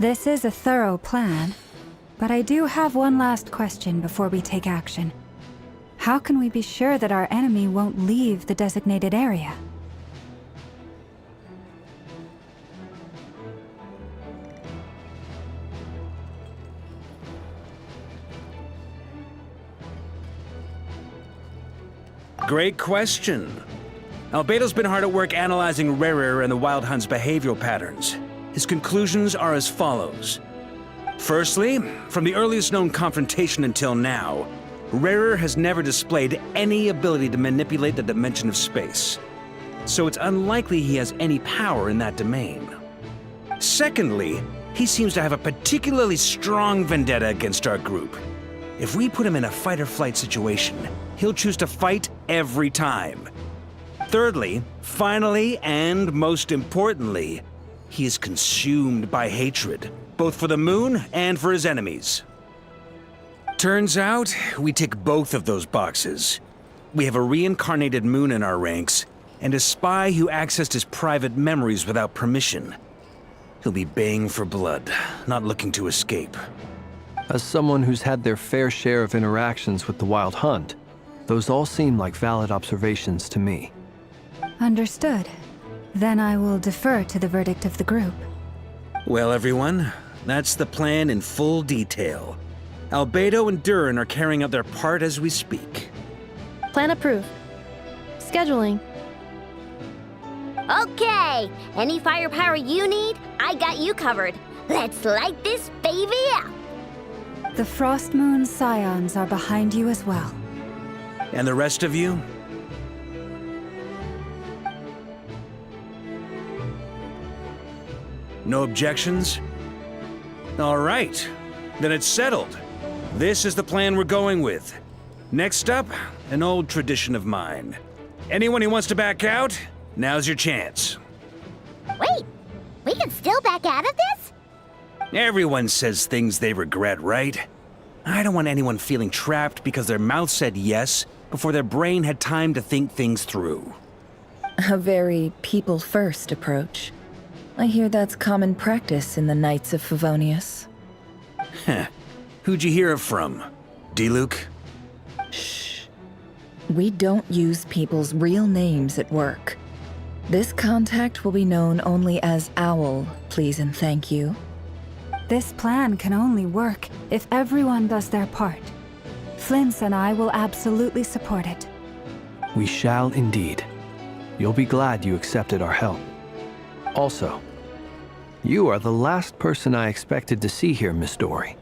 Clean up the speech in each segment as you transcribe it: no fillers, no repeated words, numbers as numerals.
This is a thorough plan, but I do have one last question before we take action. How can we be sure that our enemy won't leave the designated area? Great question. Albedo's been hard at work analyzing Rarer and the Wild Hunt's behavioral patterns. His conclusions are as follows. Firstly, from the earliest known confrontation until now, Rarer has never displayed any ability to manipulate the dimension of space. So it's unlikely he has any power in that domain. Secondly, he seems to have a particularly strong vendetta against our group. If we put him in a fight-or-flight situation, he'll choose to fight every time. Thirdly, finally, and most importantly, he is consumed by hatred, both for the moon and for his enemies. Turns out, we tick both of those boxes. We have a reincarnated moon in our ranks, and a spy who accessed his private memories without permission. He'll be baying for blood, not looking to escape. As someone who's had their fair share of interactions with the Wild Hunt, those all seem like valid observations to me. Understood. Then I will defer to the verdict of the group. Well, everyone, that's the plan in full detail. Albedo and Durin are carrying out their part as we speak. Plan approved. Scheduling. Okay, any firepower you need, I got you covered. Let's light this baby up. The Frost Moon Scions are behind you as well. And the rest of you? No objections? All right, then it's settled. This is the plan we're going with. Next up, an old tradition of mine. Anyone who wants to back out, now's your chance. Wait, we can still back out of this? Everyone says things they regret, right? I don't want anyone feeling trapped because their mouth said yes before their brain had time to think things through. A very people-first approach. I hear that's common practice in the Knights of Favonius. Heh. Who'd you hear it from? D-Luke? Shh. We don't use people's real names at work. This contact will be known only as Owl, please and thank you. This plan can only work if everyone does their part. Flint's and I will absolutely support it. We shall indeed. You'll be glad you accepted our help. Also, you are the last person I expected to see here, Miss Dory.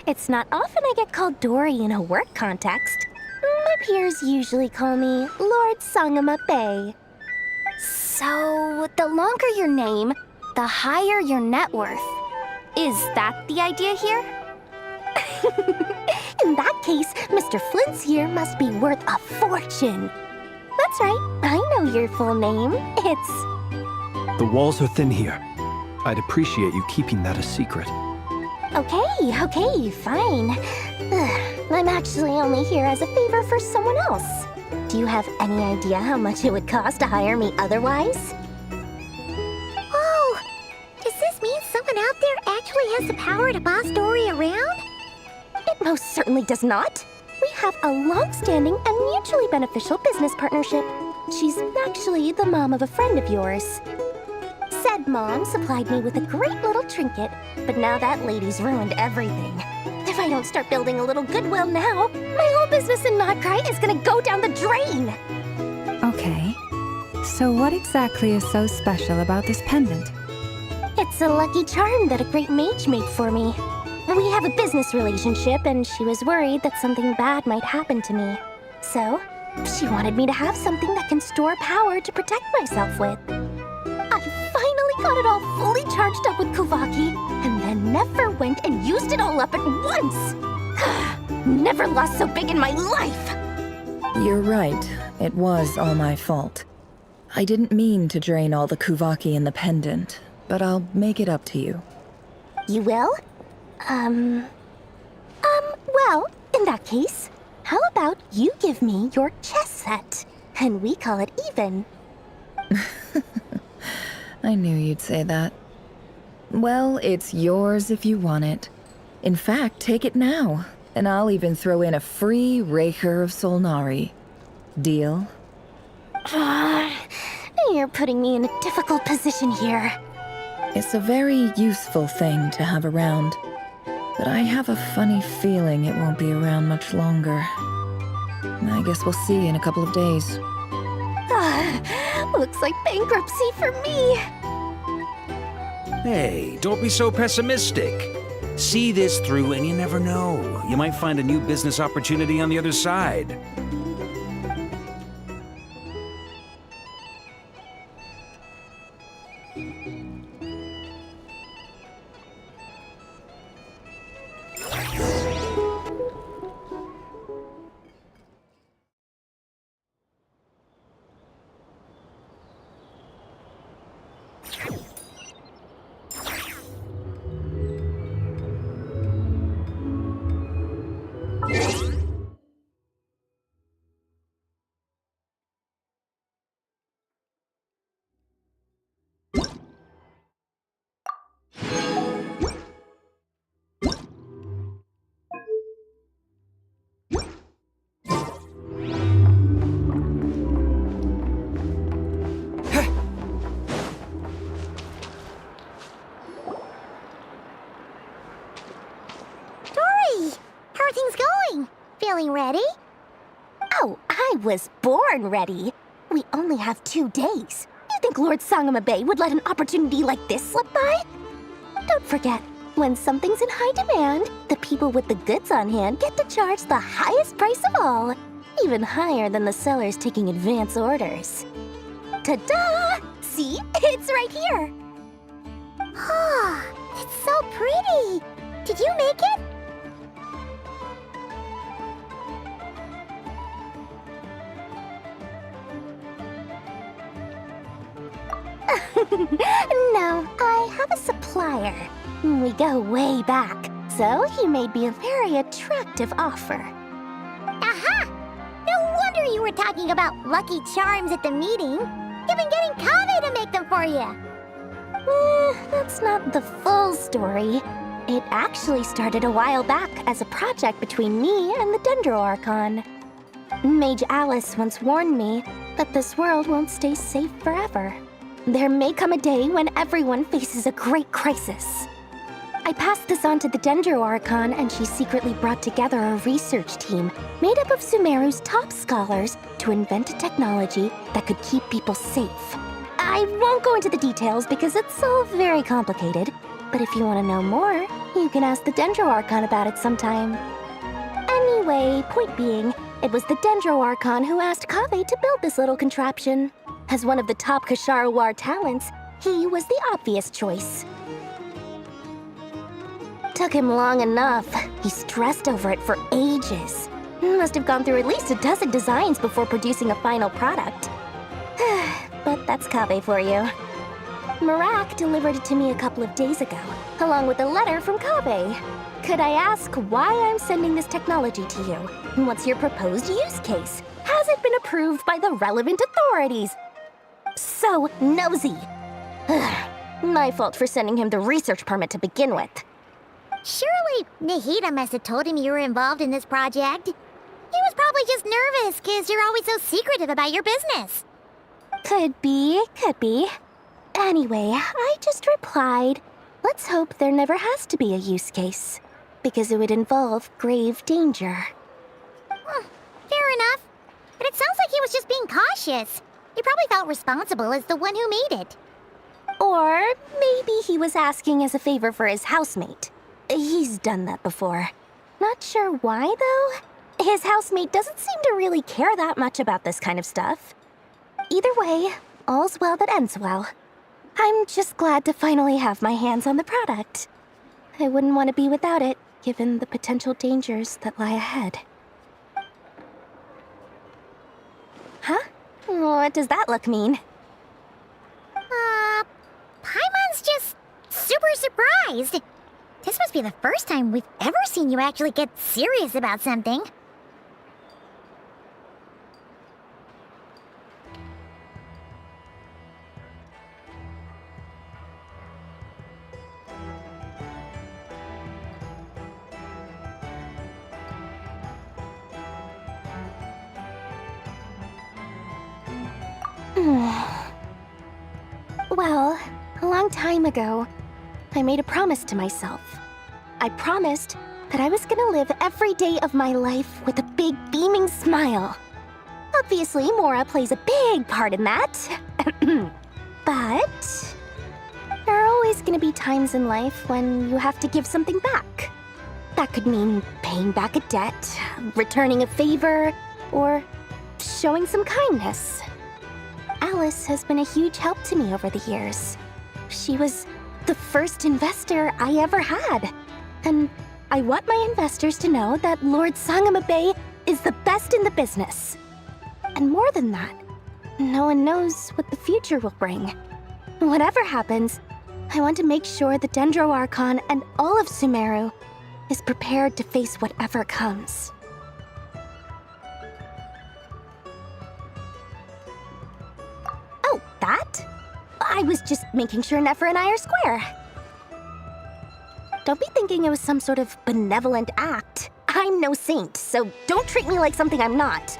It's not often I get called Dory in a work context. My peers usually call me Lord Sangama Bay. So, the longer your name, the higher your net worth. Is that the idea here? In that case, Mr. Flint's here must be worth a fortune. That's right, I know your full name. It's... The walls are thin here. I'd appreciate you keeping that a secret. Okay, fine. I'm actually only here as a favor for someone else. Do you have any idea how much it would cost to hire me otherwise? Oh, does this mean someone out there actually has the power to boss Dory around? It most certainly does not. We have a long-standing and mutually beneficial business partnership. She's actually the mom of a friend of yours. Said mom supplied me with a great little trinket, but now that lady's ruined everything. If I don't start building a little goodwill now, my whole business in Krai is gonna go down the drain! Okay. So what exactly is so special about this pendant? It's a lucky charm that a great mage made for me. We have a business relationship, and she was worried that something bad might happen to me. So, she wanted me to have something that can store power to protect myself with. I finally got it all fully charged up with Kuvaki, and then never went and used it all up at once! Never lost so big in my life! You're right. It was all my fault. I didn't mean to drain all the Kuvaki in the pendant, but I'll make it up to you. You will? Well, in that case, how about you give me your chess set, and we call it even? I knew you'd say that. Well, it's yours if you want it. In fact, take it now, and I'll even throw in a free Raker of Solnari. Deal? You're putting me in a difficult position here. It's a very useful thing to have around, but I have a funny feeling it won't be around much longer. I guess we'll see in a couple of days. Looks like bankruptcy for me. Hey, don't be so pessimistic. See this through and you never know. You might find a new business opportunity on the other side. How are things going? Feeling ready? Oh, I was born ready. We only have 2 days. You think Lord Sangamabe would let an opportunity like this slip by? Don't forget, when something's in high demand, the people with the goods on hand get to charge the highest price of all, even higher than the sellers taking advance orders. Ta-da! See? It's right here. Ah, it's so pretty. Did you make it? No, I have a supplier. We go way back, so he made me a very attractive offer. Aha! No wonder you were talking about Lucky Charms at the meeting. You've been getting Kave to make them for you. That's not the full story. It actually started a while back as a project between me and the Dendro Archon. Mage Alice once warned me that this world won't stay safe forever. There may come a day when everyone faces a great crisis. I passed this on to the Dendro Archon, and she secretly brought together a research team made up of Sumeru's top scholars to invent a technology that could keep people safe. I won't go into the details because it's all very complicated, but if you want to know more, you can ask the Dendro Archon about it sometime. Anyway, point being, it was the Dendro Archon who asked Kave to build this little contraption. As one of the top Kashara War talents, he was the obvious choice. Took him long enough. He stressed over it for ages. Must have gone through at least a dozen designs before producing a final product. But that's Kave for you. Marak delivered it to me a couple of days ago, along with a letter from Kave. Could I ask why I'm sending this technology to you? What's your proposed use case? Has it been approved by the relevant authorities? So nosy. My fault for sending him the research permit to begin with. Surely Nahida must have told him you were involved in this project. He was probably just nervous because you're always so secretive about your business. Could be. Anyway, I just replied, let's hope there never has to be a use case, because it would involve grave danger. Fair enough. But it sounds like he was just being cautious. He probably felt responsible as the one who made it. Or maybe he was asking as a favor for his housemate. He's done that before. Not sure why, though. His housemate doesn't seem to really care that much about this kind of stuff. Either way, all's well that ends well. I'm just glad to finally have my hands on the product. I wouldn't want to be without it, given the potential dangers that lie ahead. Huh? What does that look mean? Paimon's just super surprised. This must be the first time we've ever seen you actually get serious about something. Well, a long time ago, I made a promise to myself. I promised that I was gonna live every day of my life with a big beaming smile. Obviously, Mora plays a big part in that. But there are always gonna be times in life when you have to give something back. That could mean paying back a debt, returning a favor, or showing some kindness. Alice has been a huge help to me over the years. She was the first investor I ever had. And I want my investors to know that Lord Sangamabe is the best in the business. And more than that, no one knows what the future will bring. Whatever happens, I want to make sure the Dendro Archon and all of Sumeru is prepared to face whatever comes. Oh, that? I was just making sure Nefer and I are square. Don't be thinking it was some sort of benevolent act. I'm no saint, so don't treat me like something I'm not.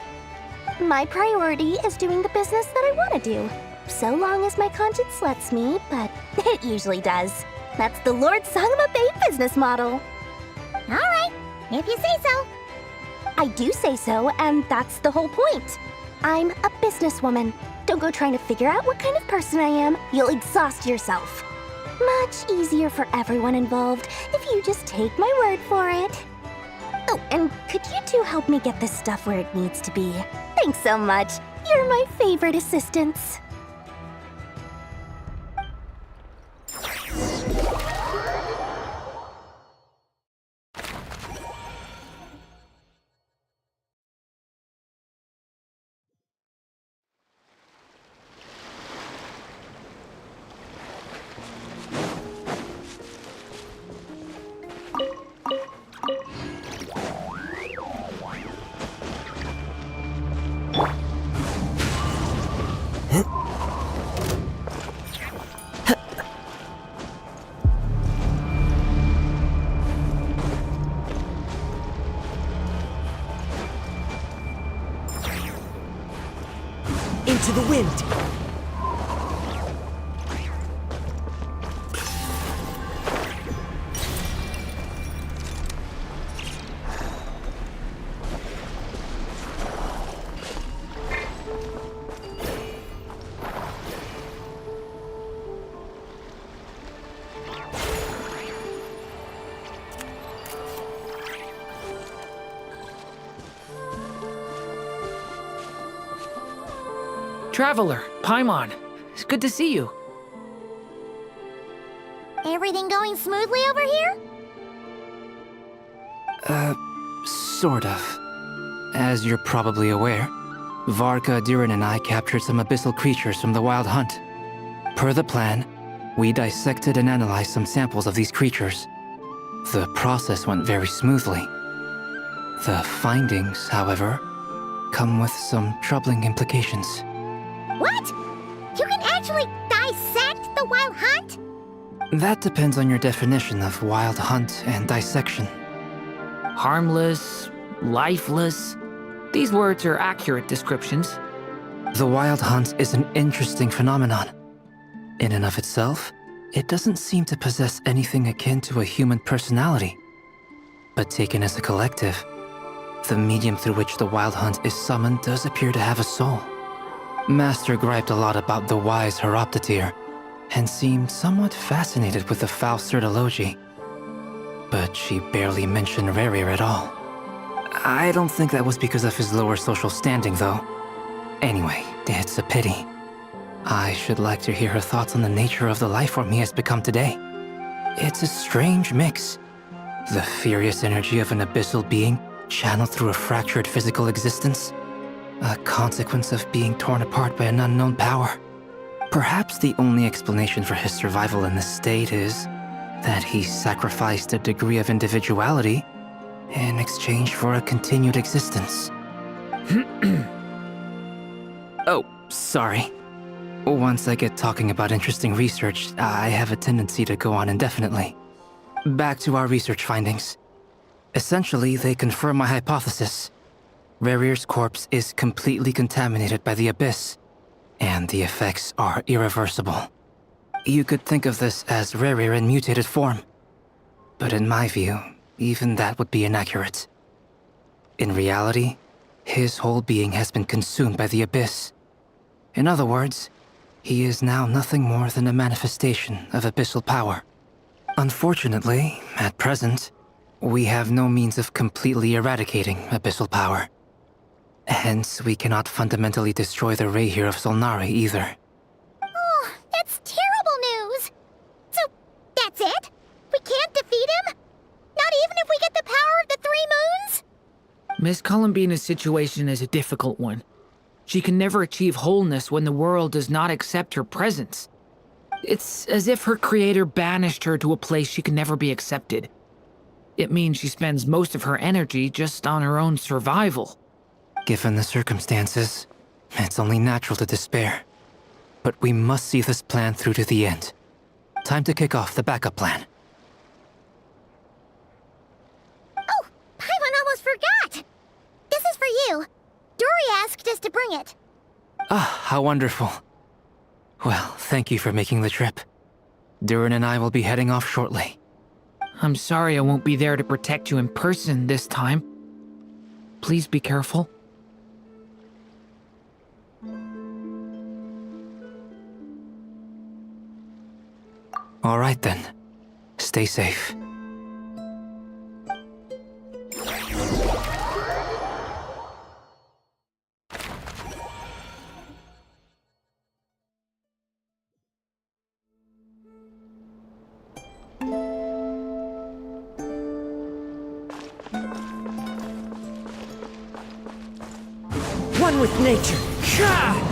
My priority is doing the business that I want to do, so long as my conscience lets me, but it usually does. That's the Lord Sangamabe business model. All right, if you say so. I do say so, and that's the whole point. I'm a businesswoman. Don't go trying to figure out what kind of person I am. You'll exhaust yourself. Much easier for everyone involved if you just take my word for it. Oh, and could you two help me get this stuff where it needs to be? Thanks so much. You're my favorite assistants. Into the wind! Traveler, Paimon, it's good to see you. Everything going smoothly over here? Sort of. As you're probably aware, Varka, Durin, and I captured some abyssal creatures from the Wild Hunt. Per the plan, we dissected and analyzed some samples of these creatures. The process went very smoothly. The findings, however, come with some troubling implications. What? You can actually dissect the Wild Hunt? That depends on your definition of Wild Hunt and dissection. Harmless, lifeless. These words are accurate descriptions. The Wild Hunt is an interesting phenomenon. In and of itself, it doesn't seem to possess anything akin to a human personality. But taken as a collective, the medium through which the Wild Hunt is summoned does appear to have a soul. Master griped a lot about the wise Horoptotire, and seemed somewhat fascinated with the foul Certology. But she barely mentioned Rerir at all. I don't think that was because of his lower social standing, though. Anyway, it's a pity. I should like to hear her thoughts on the nature of the life form he has become today. It's a strange mix. The furious energy of an abyssal being channeled through a fractured physical existence. A consequence of being torn apart by an unknown power. Perhaps the only explanation for his survival in this state is that he sacrificed a degree of individuality in exchange for a continued existence. Oh, sorry. Once I get talking about interesting research, I have a tendency to go on indefinitely. Back to our research findings. Essentially, they confirm my hypothesis. Rerir's corpse is completely contaminated by the Abyss, and the effects are irreversible. You could think of this as Rere in mutated form. But in my view, even that would be inaccurate. In reality, his whole being has been consumed by the Abyss. In other words, he is now nothing more than a manifestation of abyssal power. Unfortunately, at present, we have no means of completely eradicating abyssal power. Hence, we cannot fundamentally destroy the Rehir of Solnari either. Oh, that's terrible news! So, that's it? We can't defeat him? Not even if we get the power of the Three Moons? Miss Columbina's situation is a difficult one. She can never achieve wholeness when the world does not accept her presence. It's as if her creator banished her to a place she can never be accepted. It means she spends most of her energy just on her own survival. Given the circumstances, it's only natural to despair. But we must see this plan through to the end. Time to kick off the backup plan. Oh, Paimon almost forgot! This is for you. Dory asked us to bring it. Ah, how wonderful. Well, thank you for making the trip. Durin and I will be heading off shortly. I'm sorry I won't be there to protect you in person this time. Please be careful. All right then. Stay safe. One with nature. Ka!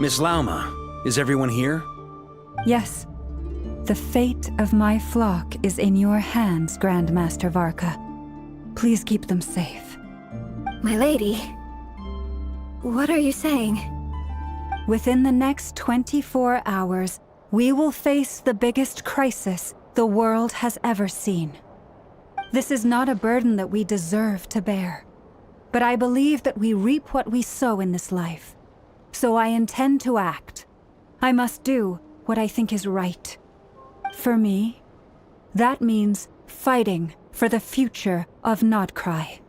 Miss Lauma, is everyone here? Yes. The fate of my flock is in your hands, Grandmaster Varka. Please keep them safe. My lady, what are you saying? Within the next 24 hours, we will face the biggest crisis the world has ever seen. This is not a burden that we deserve to bear, but I believe that we reap what we sow in this life. So I intend to act. I must do what I think is right. For me, that means fighting for the future of Krai.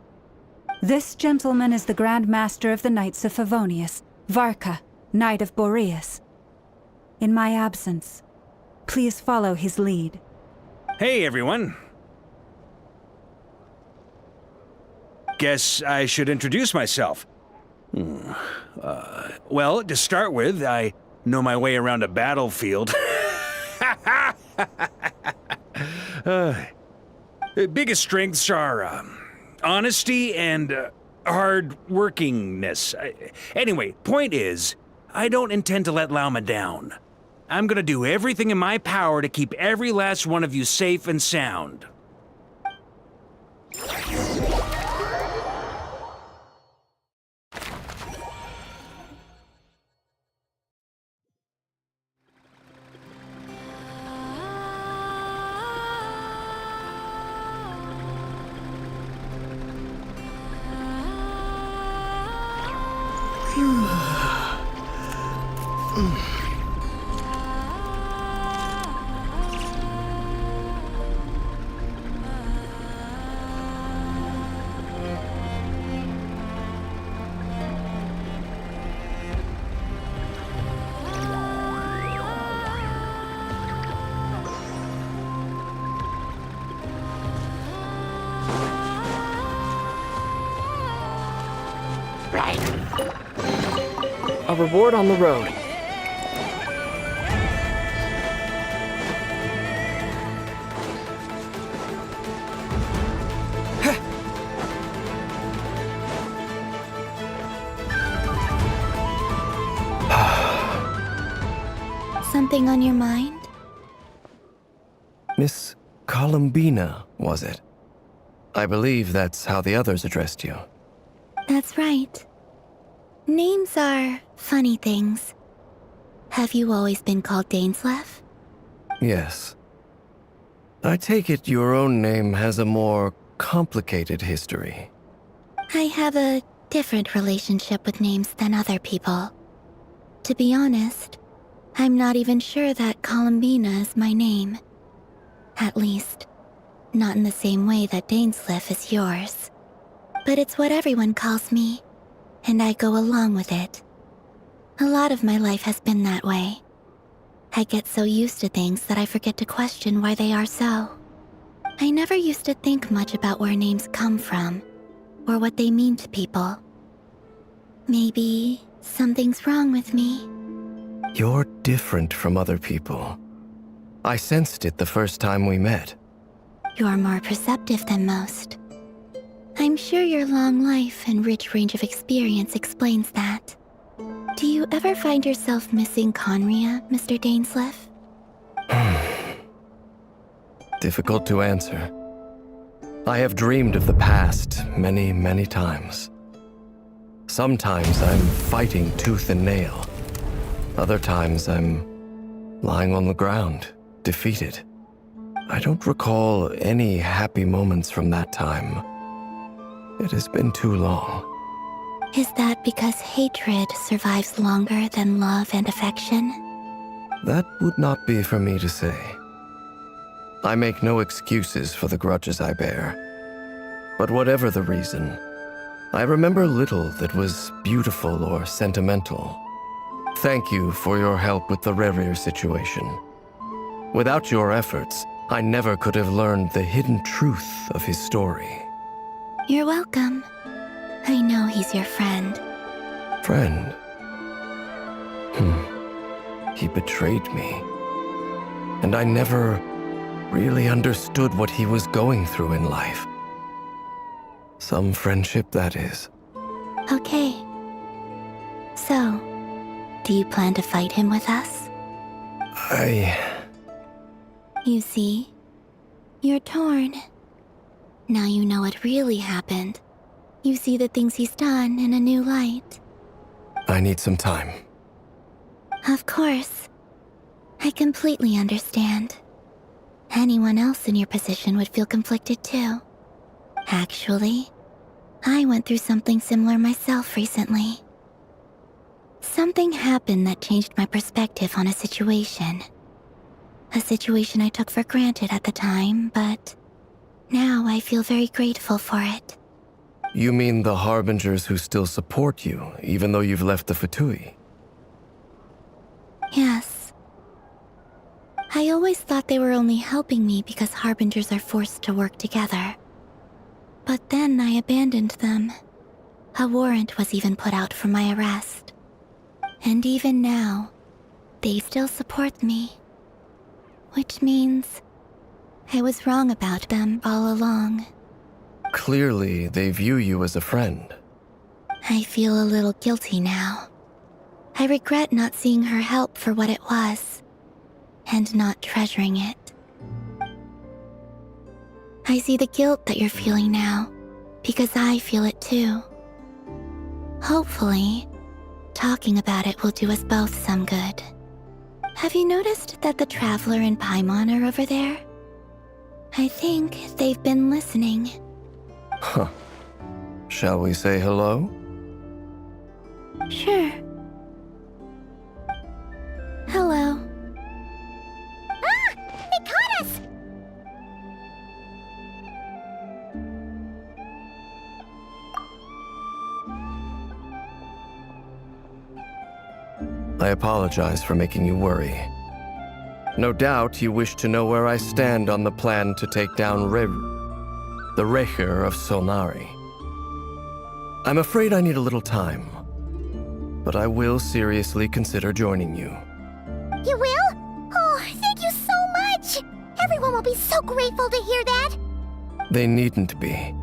This gentleman is the Grand Master of the Knights of Favonius, Varka, Knight of Boreas. In my absence, please follow his lead. Hey, everyone. Guess I should introduce myself. Well, to start with, I know my way around a battlefield. Biggest strengths are honesty and hard-workingness. Anyway, point is, I don't intend to let Lauma down. I'm gonna do everything in my power to keep every last one of you safe and sound. A reward on the road. Something on your mind? Miss Columbina, was it? I believe that's how the others addressed you. That's right. Names are funny things. Have you always been called Dainsleif? Yes. I take it your own name has a more complicated history. I have a different relationship with names than other people. To be honest, I'm not even sure that Columbina is my name. At least, not in the same way that Dainsleif is yours. But it's what everyone calls me, and I go along with it. A lot of my life has been that way. I get so used to things that I forget to question why they are so. I never used to think much about where names come from, or what they mean to people. Maybe something's wrong with me. You're different from other people. I sensed it the first time we met. You're more perceptive than most. I'm sure your long life and rich range of experience explains that. Do you ever find yourself missing Conria, Mr. Dainsleif? Difficult to answer. I have dreamed of the past many, many times. Sometimes I'm fighting tooth and nail. Other times I'm lying on the ground, defeated. I don't recall any happy moments from that time. It has been too long. Is that because hatred survives longer than love and affection? That would not be for me to say. I make no excuses for the grudges I bear. But whatever the reason, I remember little that was beautiful or sentimental. Thank you for your help with the Rerir situation. Without your efforts, I never could have learned the hidden truth of his story. You're welcome. I know he's your friend. Friend? He betrayed me. And I never really understood what he was going through in life. Some friendship, that is. Okay. So, Do you plan to fight him with us? You see, you're torn. Now you know what really happened. You see the things he's done in a new light. I need some time. Of course. I completely understand. Anyone else in your position would feel conflicted too. Actually, I went through something similar myself recently. Something happened that changed my perspective on a situation. A situation I took for granted at the time, but now I feel very grateful for it. You mean the Harbingers who still support you, even though you've left the Fatui? Yes. I always thought they were only helping me because Harbingers are forced to work together. But then I abandoned them. A warrant was even put out for my arrest. And even now, they still support me. Which means I was wrong about them all along. Clearly, they view you as a friend. I feel a little guilty now. I regret not seeing her help for what it was, and not treasuring it. I see the guilt that you're feeling now, because I feel it too. Hopefully, talking about it will do us both some good. Have you noticed that the Traveler and Paimon are over there? I think they've been listening. Huh. Shall we say hello? Sure. Hello. Ah! They caught us! I apologize for making you worry. No doubt you wish to know where I stand on the plan to take down the Recher of Solnari. I'm afraid I need a little time, but I will seriously consider joining you. You will? Oh, thank you so much! Everyone will be so grateful to hear that! They needn't be.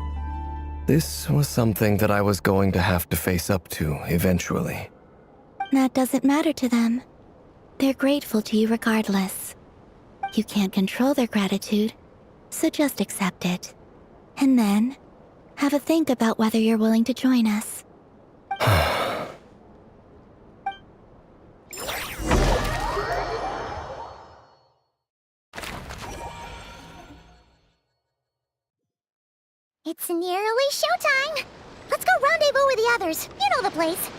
This was something that I was going to have to face up to eventually. That doesn't matter to them. They're grateful to you regardless. You can't control their gratitude, so just accept it. And then, have a think about whether you're willing to join us. It's nearly showtime! Let's go rendezvous with the others. You know the place.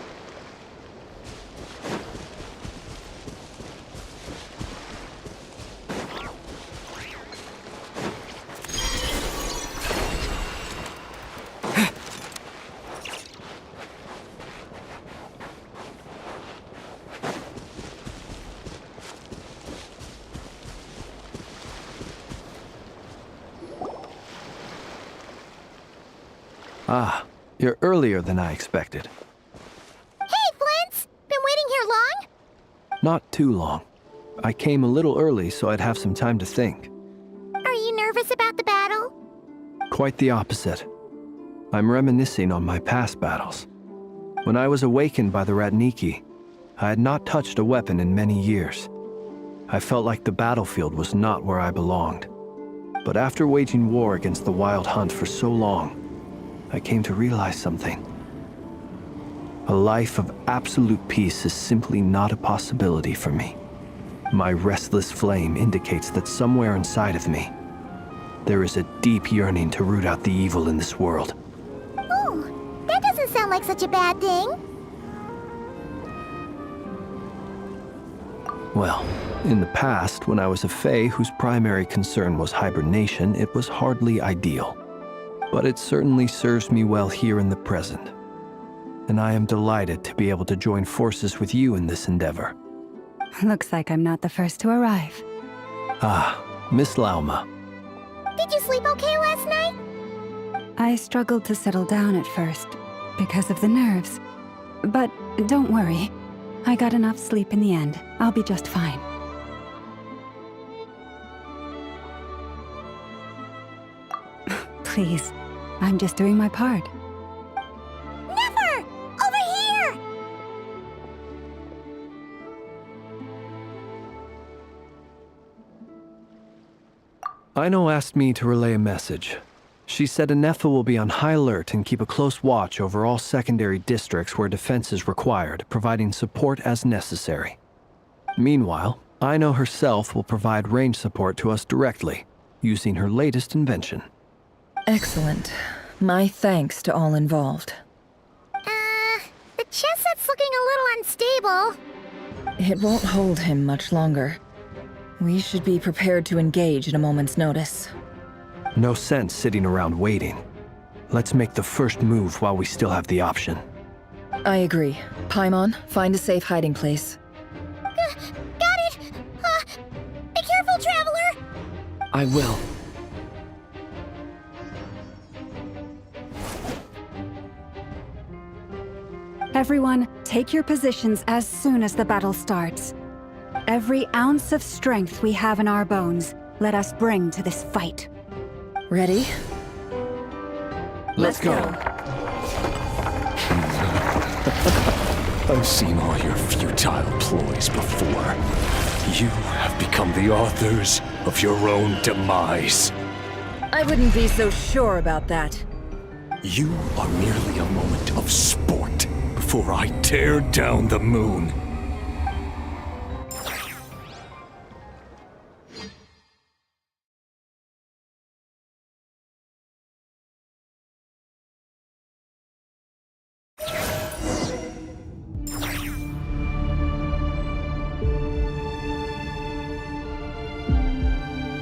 Ah, you're earlier than I expected. Hey, Flint's! Been waiting here long? Not too long. I came a little early so I'd have some time to think. Are you nervous about the battle? Quite the opposite. I'm reminiscing on my past battles. When I was awakened by the Ratniki, I had not touched a weapon in many years. I felt like the battlefield was not where I belonged. But after waging war against the Wild Hunt for so long, I came to realize something. A life of absolute peace is simply not a possibility for me. My restless flame indicates that somewhere inside of me, there is a deep yearning to root out the evil in this world. Ooh, that doesn't sound like such a bad thing. Well, in the past, when I was a Fae whose primary concern was hibernation, it was hardly ideal. But it certainly serves me well here in the present. And I am delighted to be able to join forces with you in this endeavor. Looks like I'm not the first to arrive. Ah, Miss Lauma. Did you sleep okay last night? I struggled to settle down at first, because of the nerves. But don't worry. I got enough sleep in the end. I'll be just fine. Please, I'm just doing my part. Never! Over here! Ino asked me to relay a message. She said Anefa will be on high alert and keep a close watch over all secondary districts where defense is required, providing support as necessary. Meanwhile, Ino herself will provide range support to us directly, using her latest invention. Excellent. My thanks to all involved. The chess set's looking a little unstable. It won't hold him much longer. We should be prepared to engage at a moment's notice. No sense sitting around waiting. Let's make the first move while we still have the option. I agree. Paimon, find a safe hiding place. Got it! Be careful, Traveler! I will. Everyone, take your positions as soon as the battle starts. Every ounce of strength we have in our bones, let us bring to this fight. Ready? Let's go. I've seen all your futile ploys before. You have become the authors of your own demise. I wouldn't be so sure about that. You are merely a moment of sport before I tear down the moon.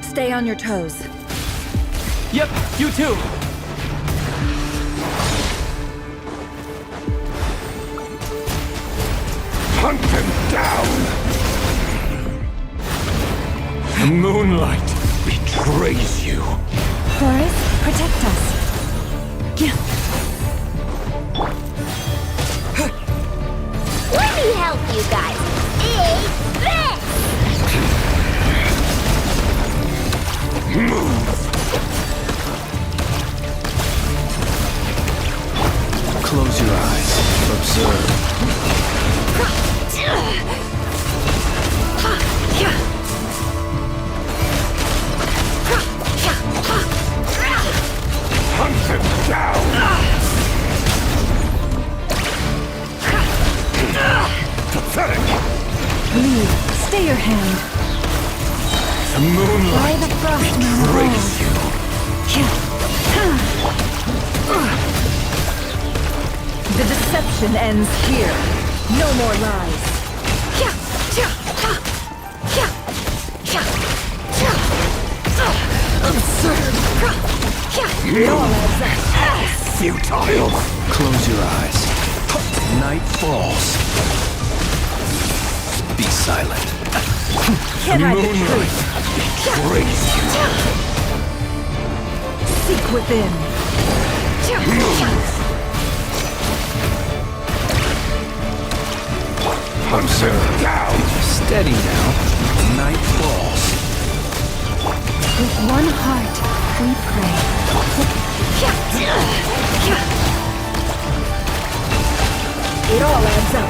Stay on your toes. Yep, you too. Hunt them down! The moonlight betrays you. Forest, protect us. Let me help you guys. Eat this! Close your eyes. Observe. Hunt them down! Pathetic! Leave. Stay your hand. The moonlight By the frost betrays you. The deception ends here. No more lies. Absurd. It all adds up. Futile! Close your eyes. Night falls. Be silent. Can I be Moonlight free? betrays you. Seek within. Hunt them down! Steady now. Night falls. With one heart, we pray. It all adds up.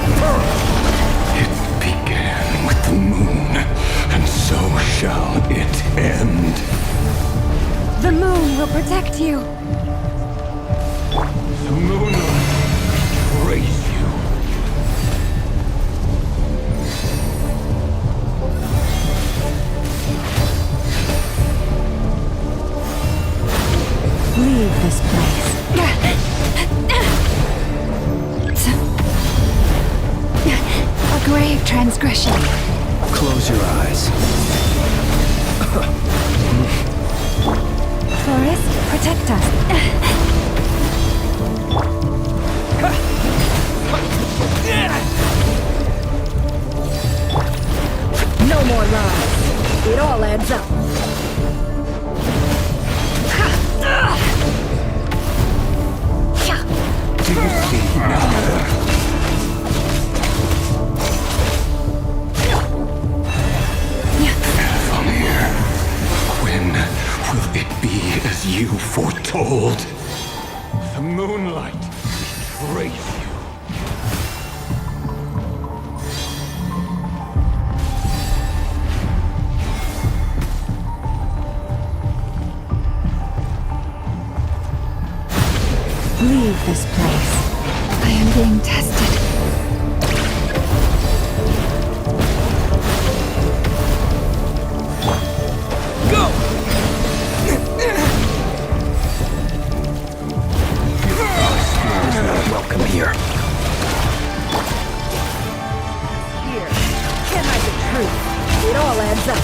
It began with the moon, and so shall it end. The moon will protect you. The moonlight betrays you. Leave this place. A grave transgression. Close your eyes. Forest, protect us. No more lies. It all adds up. Do you see now? Famir, when will it be as you foretold? The moonlight betrays you. leave this place. I am being tested. Go! Welcome here. Here. Can't hide the truth. It all adds up.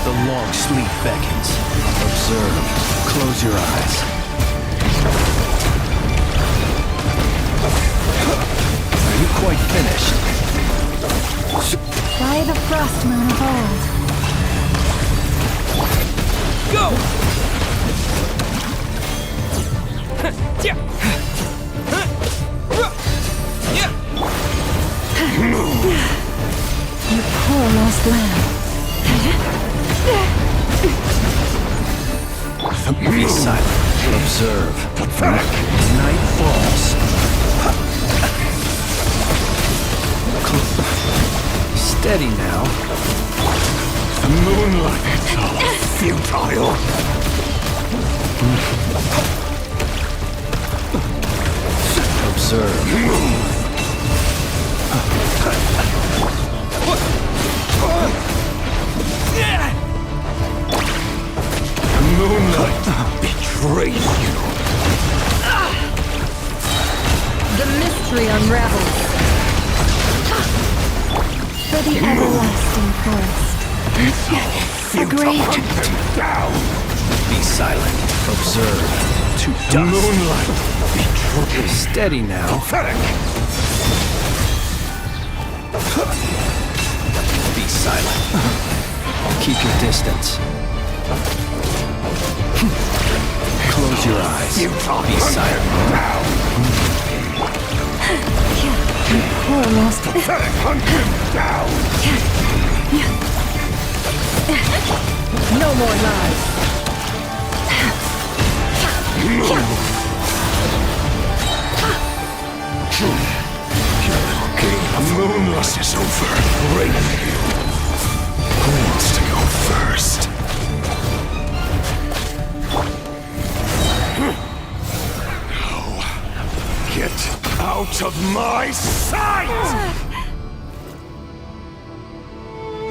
The long sleep beckons. Observe. Close your eyes. Are you quite finished? By the frost moon of old. Go! You poor lost lamb. Be silent. Observe. Night falls. Steady now. The moonlight, it's all futile. Observe. The moonlight betrays you. The mystery unravels. For the everlasting forest. It's all futile. Hunt them down. Be silent. Observe. To The dust. moonlight betrays. Steady now. Pathetic. Be silent. Keep your distance. Close your eyes. Futile. Be Hunt silent. them down. You poor lost. Pathetic. Hunt them down. No more lies. Your little game of moonlight is over. Break you. Who wants to go first? No. Get out of my sight!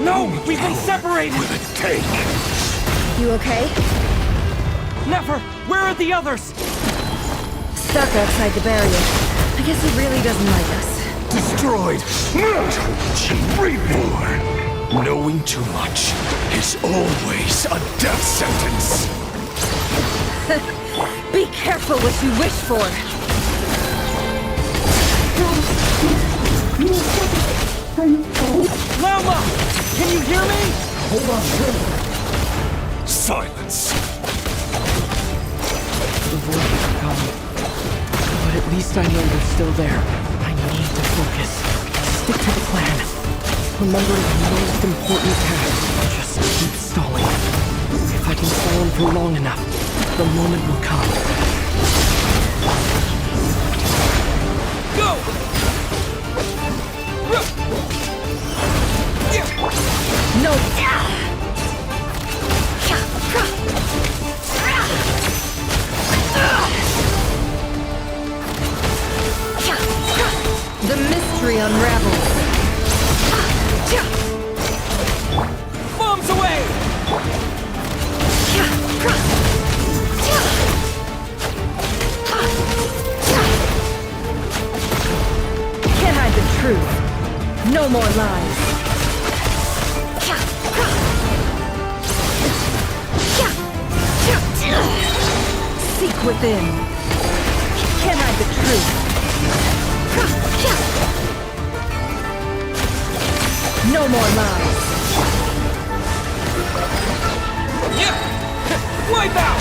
No! We've been separated! Will it take? You okay? Never! Where are the others? Stuck outside the barrier. I guess he really doesn't like us. Destroyed. Reborn. Knowing too much is always a death sentence. Be careful what you wish for. Lama! Can you hear me? Silence. The voice is gone. But at least I know you're still there. I need to focus. Stick to the plan. Remember the most important task. Just keep stalling. If I can stall him for long enough, the moment will come. Go! No. The mystery unravels. Bombs away! Can't hide the truth. No more lies. Seek within. Can't hide the truth. No more lies. Wipe out!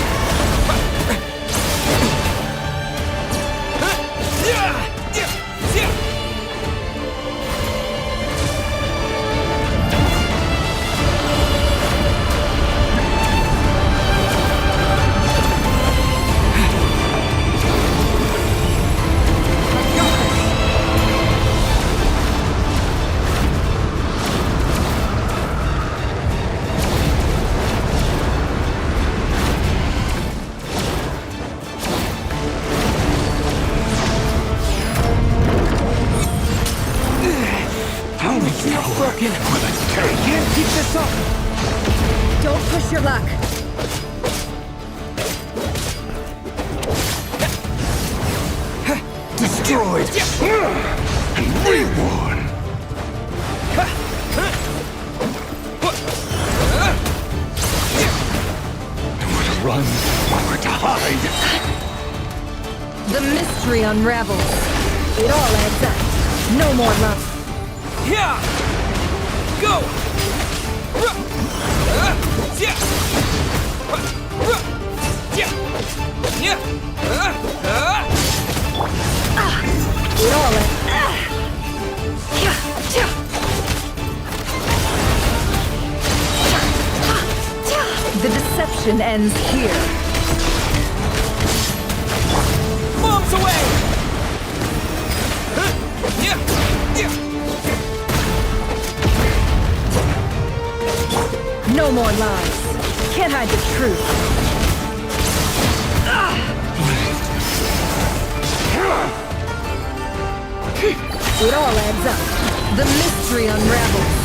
Push your luck. Destroyed and reborn. Nowhere to run, nowhere to hide. The mystery unravels. It all adds up. No more love. Yeah! Go! It all adds The deception ends here. Bombs away! No more lies. Can't hide the truth. It all adds up. The mystery unravels.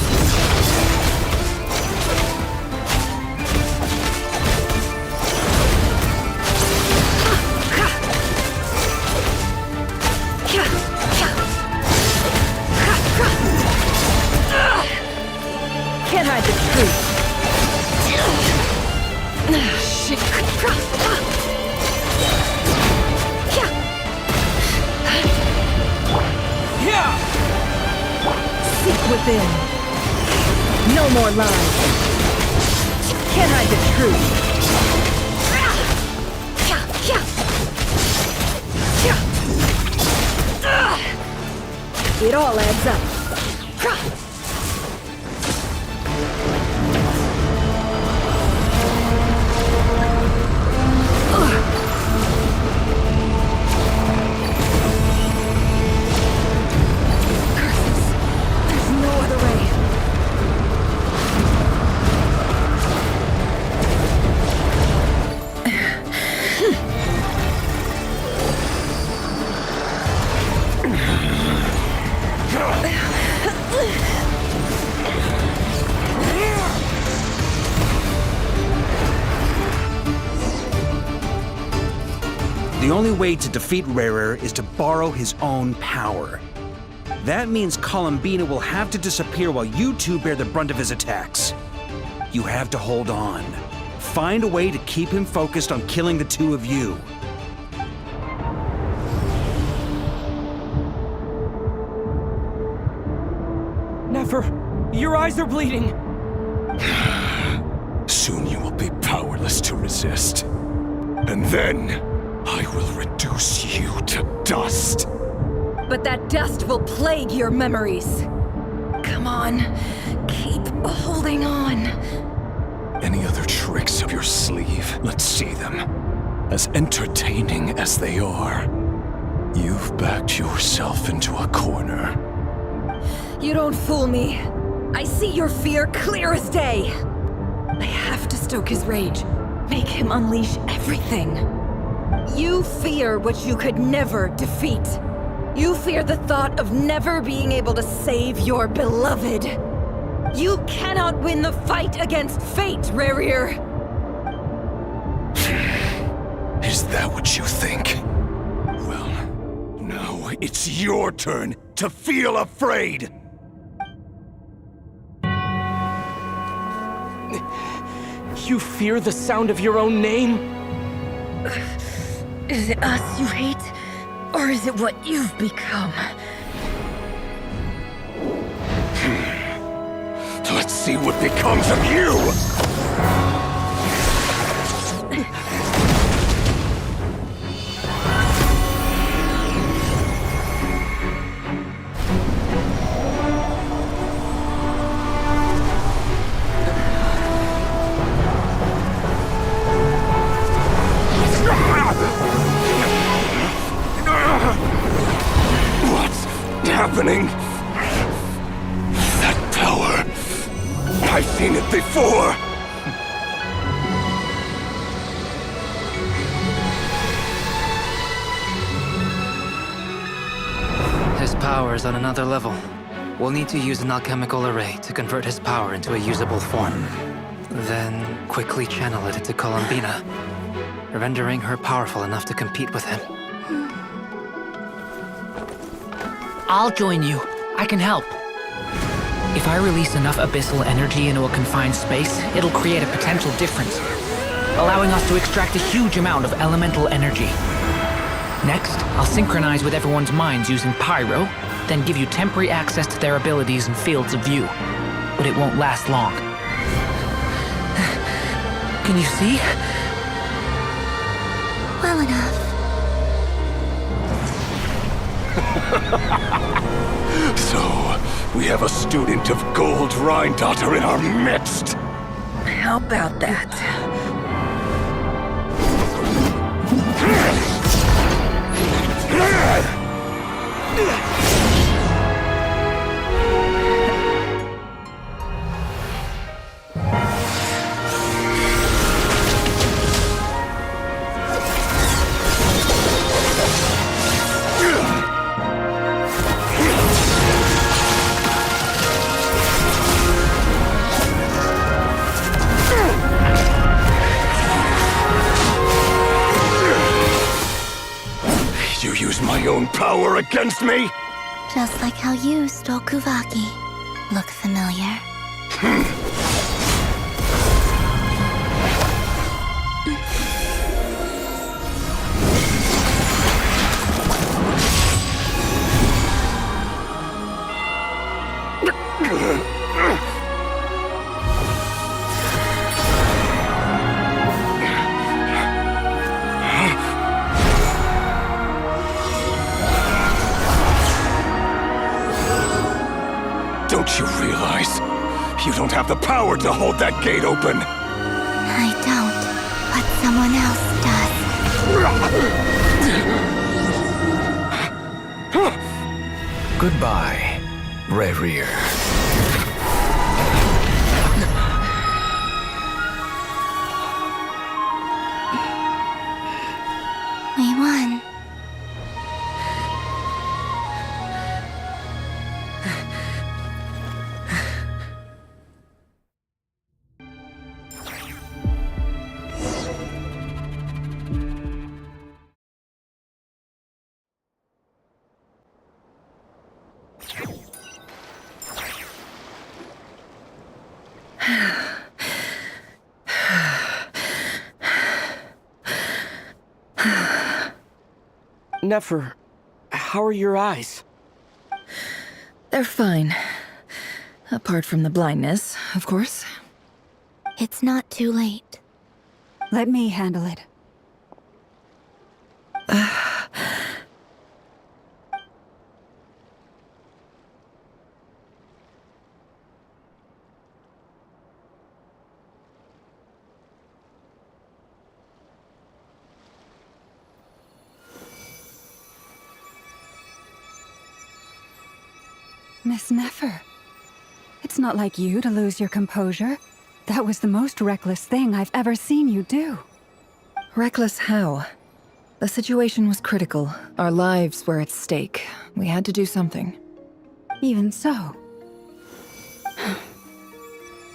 Can't hide the truth. Shit. Seek within. No more lies. Can't hide the truth. It all adds up. The only way to defeat Rarer is to borrow his own power. That means Columbina will have to disappear while you two bear the brunt of his attacks. You have to hold on. Find a way to keep him focused on killing the two of you. Never. Your eyes are bleeding. Soon you will be powerless to resist. And then, I will reduce you to dust. But that dust will plague your memories. Come on, keep holding on. Any other tricks up your sleeve? Let's see them. As entertaining as they are, you've backed yourself into a corner. You don't fool me. I see your fear clear as day. I have to stoke his rage. Make him unleash everything. You fear what you could never defeat. You fear the thought of never being able to save your beloved. You cannot win the fight against fate, Rarir. Is that what you think? Well, now it's your turn to feel afraid! You fear the sound of your own name? Is it us you hate? Or is it what you've become? Let's see what becomes of you! What's happening? That power. I've seen it before. His power is on another level. We'll need to use an alchemical array to convert his power into a usable form. Then quickly channel it into Columbina, rendering her powerful enough to compete with him. I'll join you. I can help. If I release enough abyssal energy into a confined space, it'll create a potential difference, allowing us to extract a huge amount of elemental energy. Next, I'll synchronize with everyone's minds using Pyro, then give you temporary access to their abilities and fields of view. But it won't last long. Can you see? Well enough. So, we have a student of Gold Rhine-Daughter in our midst. How about that? You use my own power against me? Just like how you stole Kuvaki. Look familiar? Don't you realize? You don't have the power to hold that gate open! I don't, but someone else does. Goodbye, Rerir. We won. Nefer, how are your eyes? They're fine. Apart from the blindness, of course. It's not too late. Let me handle it. Miss Nefer, it's not like you to lose your composure. That was the most reckless thing I've ever seen you do. Reckless how? The situation was critical. Our lives were at stake. We had to do something. Even so.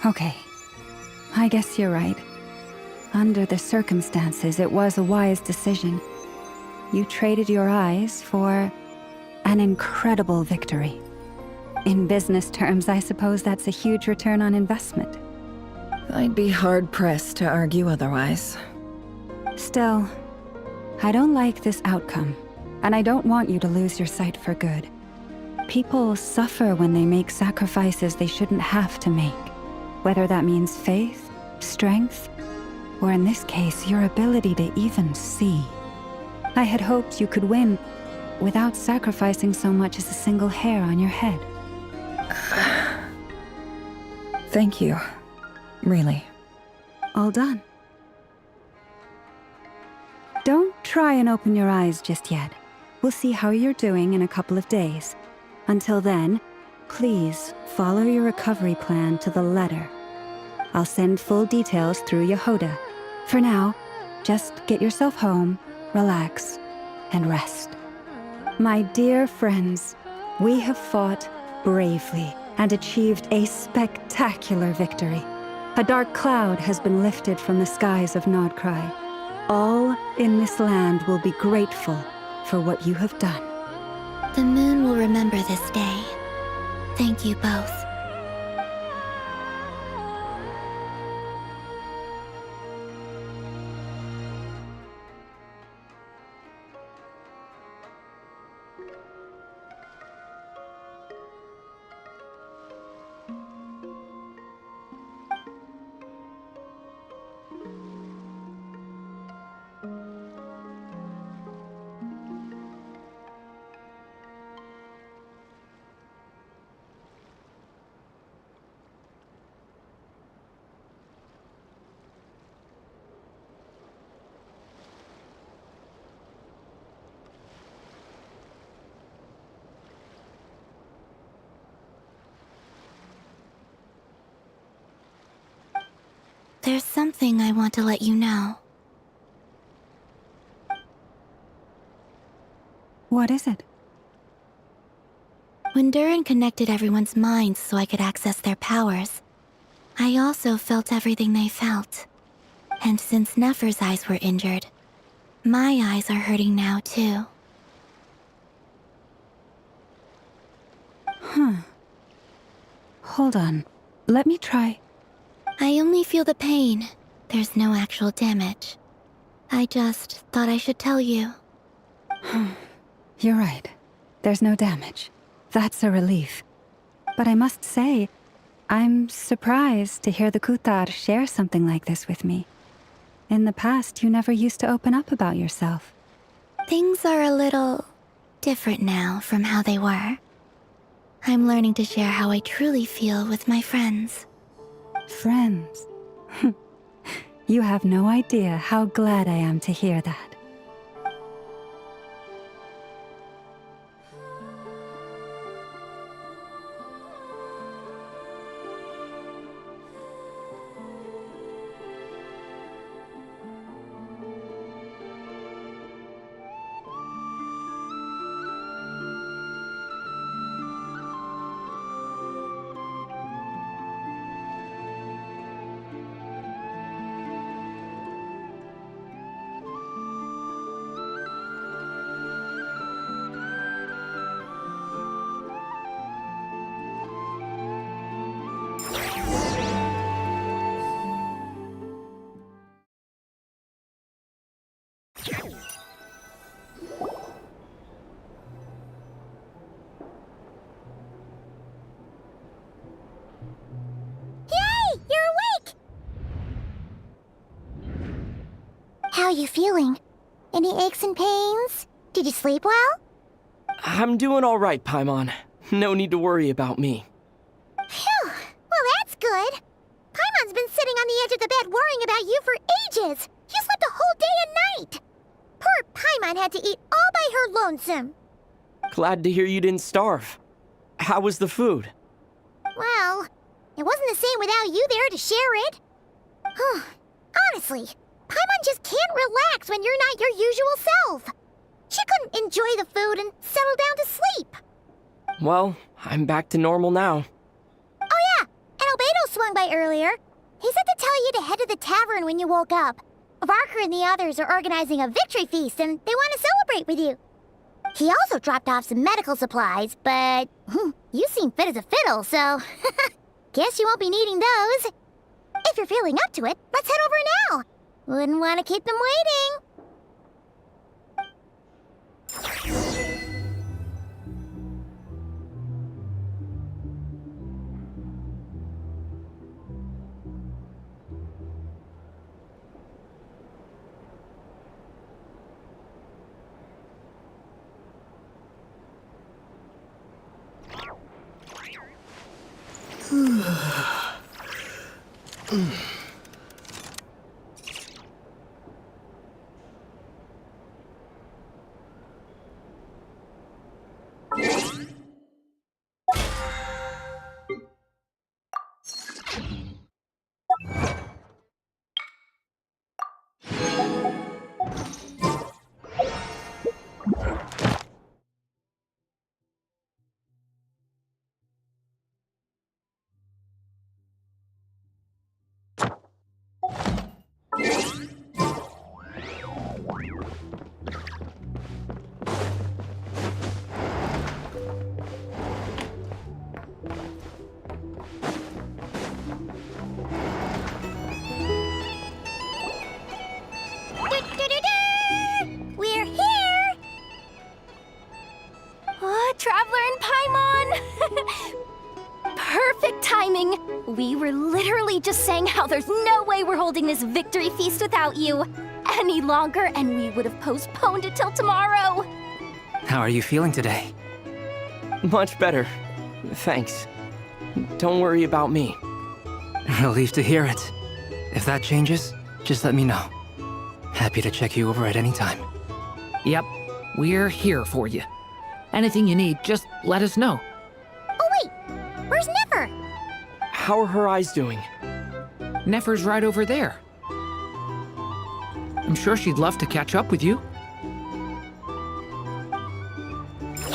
Okay. I guess you're right. Under the circumstances, it was a wise decision. You traded your eyes for an incredible victory. In business terms, I suppose that's a huge return on investment. I'd be hard-pressed to argue otherwise. Still, I don't like this outcome, and I don't want you to lose your sight for good. People suffer when they make sacrifices they shouldn't have to make, whether that means faith, strength, or in this case, your ability to even see. I had hoped you could win without sacrificing so much as a single hair on your head. Thank you. Really. All done. Don't try and open your eyes just yet. We'll see how you're doing in a couple of days. Until then, please follow your recovery plan to the letter. I'll send full details through Yehoda. For now, just get yourself home, relax, and rest. My dear friends, we have fought bravely and achieved a spectacular victory. A dark cloud has been lifted from the skies of Krai. All in this land will be grateful for what you have done. The moon will remember this day. Thank you both. There's something I want to let you know. What is it? When Durin connected everyone's minds so I could access their powers, I also felt everything they felt. And since Nefer's eyes were injured, my eyes are hurting now too. Hold on. Let me try. I only feel the pain. There's no actual damage. I just thought I should tell you. You're right. There's no damage. That's a relief. But I must say, I'm surprised to hear the Kutar share something like this with me. In the past, you never used to open up about yourself. Things are a little different now from how they were. I'm learning to share how I truly feel with my friends. Friends? You have no idea how glad I am to hear that. How are you feeling? Any aches and pains? Did you sleep well? I'm doing all right, Paimon. No need to worry about me. Phew! Well, that's good. Paimon's been sitting on the edge of the bed worrying about you for ages. You slept a whole day and night. Poor Paimon had to eat all by her lonesome. Glad to hear you didn't starve. How was the food? Well, it wasn't the same without you there to share it. Honestly, Paimon just can't relax when you're not your usual self. She couldn't enjoy the food and settle down to sleep. Well, I'm back to normal now. Oh yeah, and Albedo swung by earlier. He said to tell you to head to the tavern when you woke up. Varker and the others are organizing a victory feast and they want to celebrate with you. He also dropped off some medical supplies, but you seem fit as a fiddle, so guess you won't be needing those. If you're feeling up to it, let's head over now. Wouldn't want to keep them waiting. just saying how there's no way we're holding this victory feast without you any longer, and we would have postponed it till tomorrow. How are you feeling today? Much better. Thanks. Don't worry about me. Relieved to hear it. If that changes, just let me know. Happy to check you over at any time. Yep, we're here for you. Anything you need, just let us know. Oh wait, where's Nefer? How are her eyes doing? Nefer's right over there. I'm sure she'd love to catch up with you. If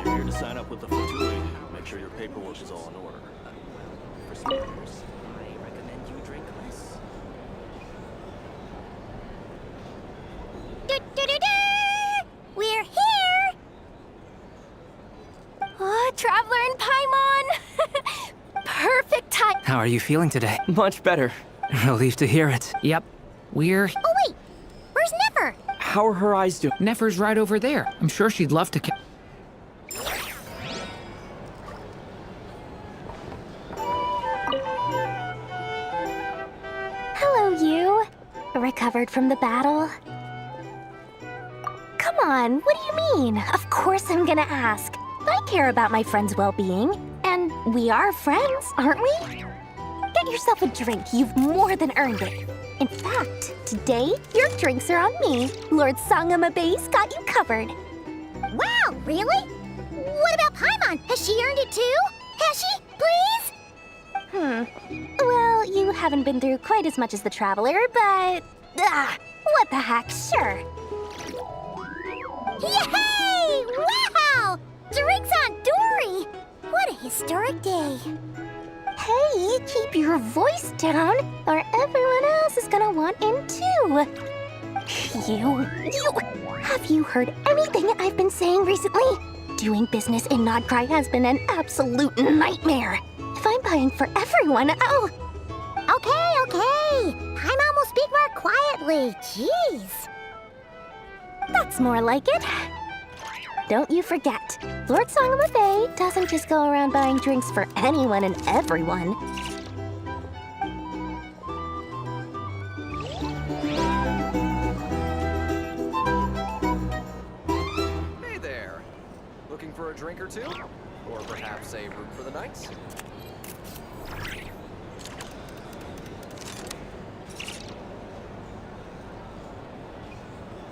you're here to sign up with the Fatui, make sure your paperwork is all in order. For starters, I recommend you drink less. We're here! Oh, Traveler and Paimon! Perfect time! How are you feeling today? Much better. Relieved to hear it. Yep, we're... Oh wait, where's Nefer? How are her eyes doing? Nefer's right over there. I'm sure she'd love to Hello, you. Recovered from the battle? Come on, what do you mean? Of course I'm gonna ask. I care about my friend's well-being, and we are friends, aren't we? Get yourself a drink, you've more than earned it. In fact, today, your drinks are on me. Lord Sangama Base got you covered. Wow, really? What about Paimon? Has she earned it too? Has she? Please? Well, you haven't been through quite as much as the Traveler, but... what the heck, sure. Yay! Wow! Drinks on Dory! What a historic day. Hey, keep your voice down, or everyone else is gonna want in too. Have you heard anything I've been saying recently? Doing business in Krai has been an absolute nightmare. If I'm buying for everyone, I'll... Okay. Paimon will speak more quietly. Jeez. That's more like it. Don't you forget, Lord Sangama Bay doesn't just go around buying drinks for anyone and everyone. Hey there. Looking for a drink or two? Or perhaps a room for the night?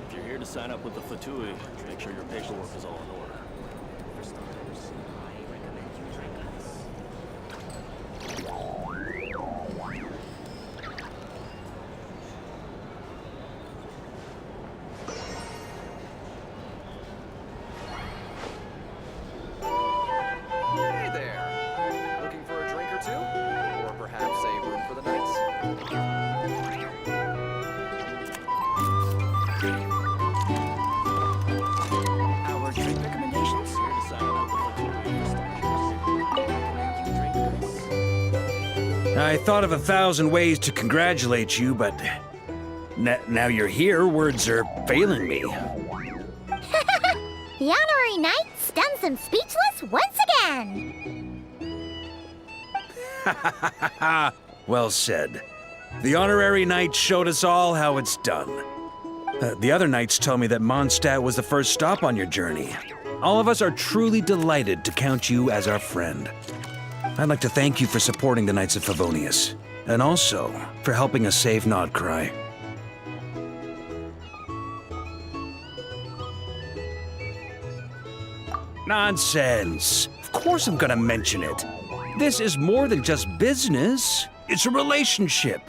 If you're here to sign up with the Fatui, make sure your paperwork is all in order. For starters, I recommend you drink less. Hey there. Looking for a drink or two? Or perhaps a room for the night? Our drink recommendations? Here to sign up with the Fatui. For starters, I recommend you drink less. I thought of 1,000 ways to congratulate you, but now you're here, words are failing me. The honorary knight stuns them speechless once again. Well said. The honorary knight showed us all how it's done. The other knights tell me that Mondstadt was the first stop on your journey. All of us are truly delighted to count you as our friend. I'd like to thank you for supporting the Knights of Favonius, and also for helping us save Krai. Nonsense! Of course I'm gonna mention it. This is more than just business. It's a relationship.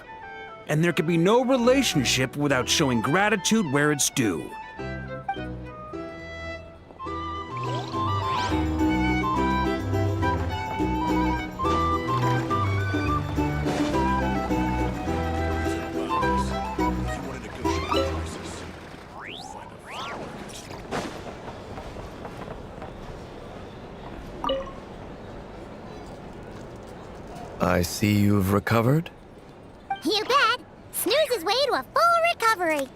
And there can be no relationship without showing gratitude where it's due. I see you've recovered. You bet. Snooze his way to a full recovery.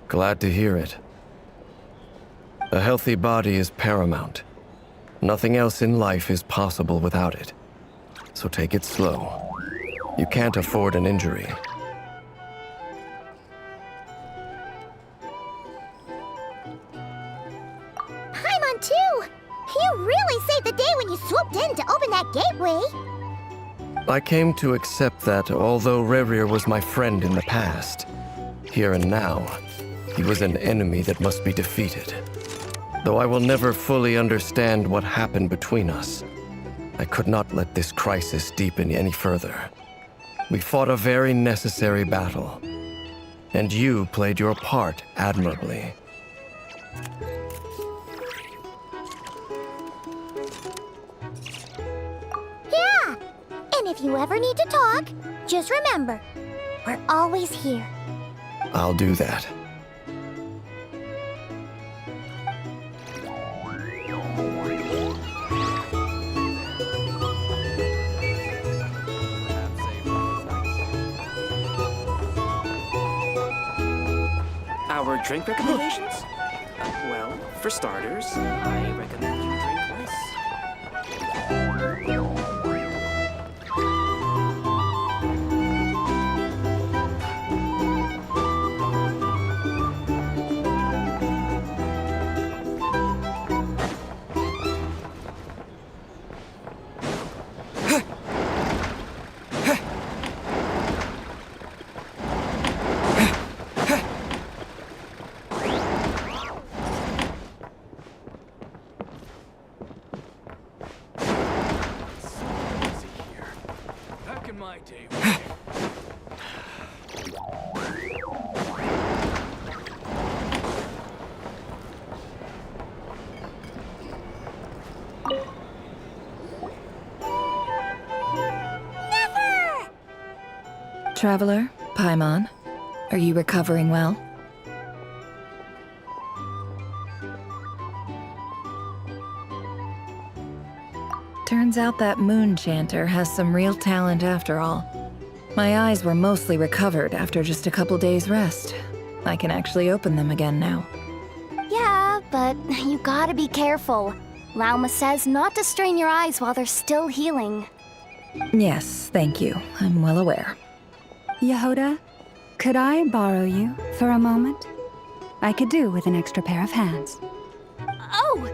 Glad to hear it. A healthy body is paramount. Nothing else in life is possible without it. So take it slow. You can't afford an injury. Paimon too! You really saved the day when you swooped in to open that gateway! I came to accept that although Rerir was my friend in the past, here and now, he was an enemy that must be defeated. Though I will never fully understand what happened between us, I could not let this crisis deepen any further. We fought a very necessary battle, and you played your part admirably. Yeah! And if you ever need to talk, just remember, we're always here. I'll do that. Our drink recommendations? Well, for starters, I recommend you drink less. Traveler, Paimon, are you recovering well? Turns out that moon chanter has some real talent after all. My eyes were mostly recovered after just a couple days' rest. I can actually open them again now. Yeah, but you gotta be careful. Lauma says not to strain your eyes while they're still healing. Yes, thank you. I'm well aware. Yehoda, could I borrow you for a moment? I could do with an extra pair of hands. Oh,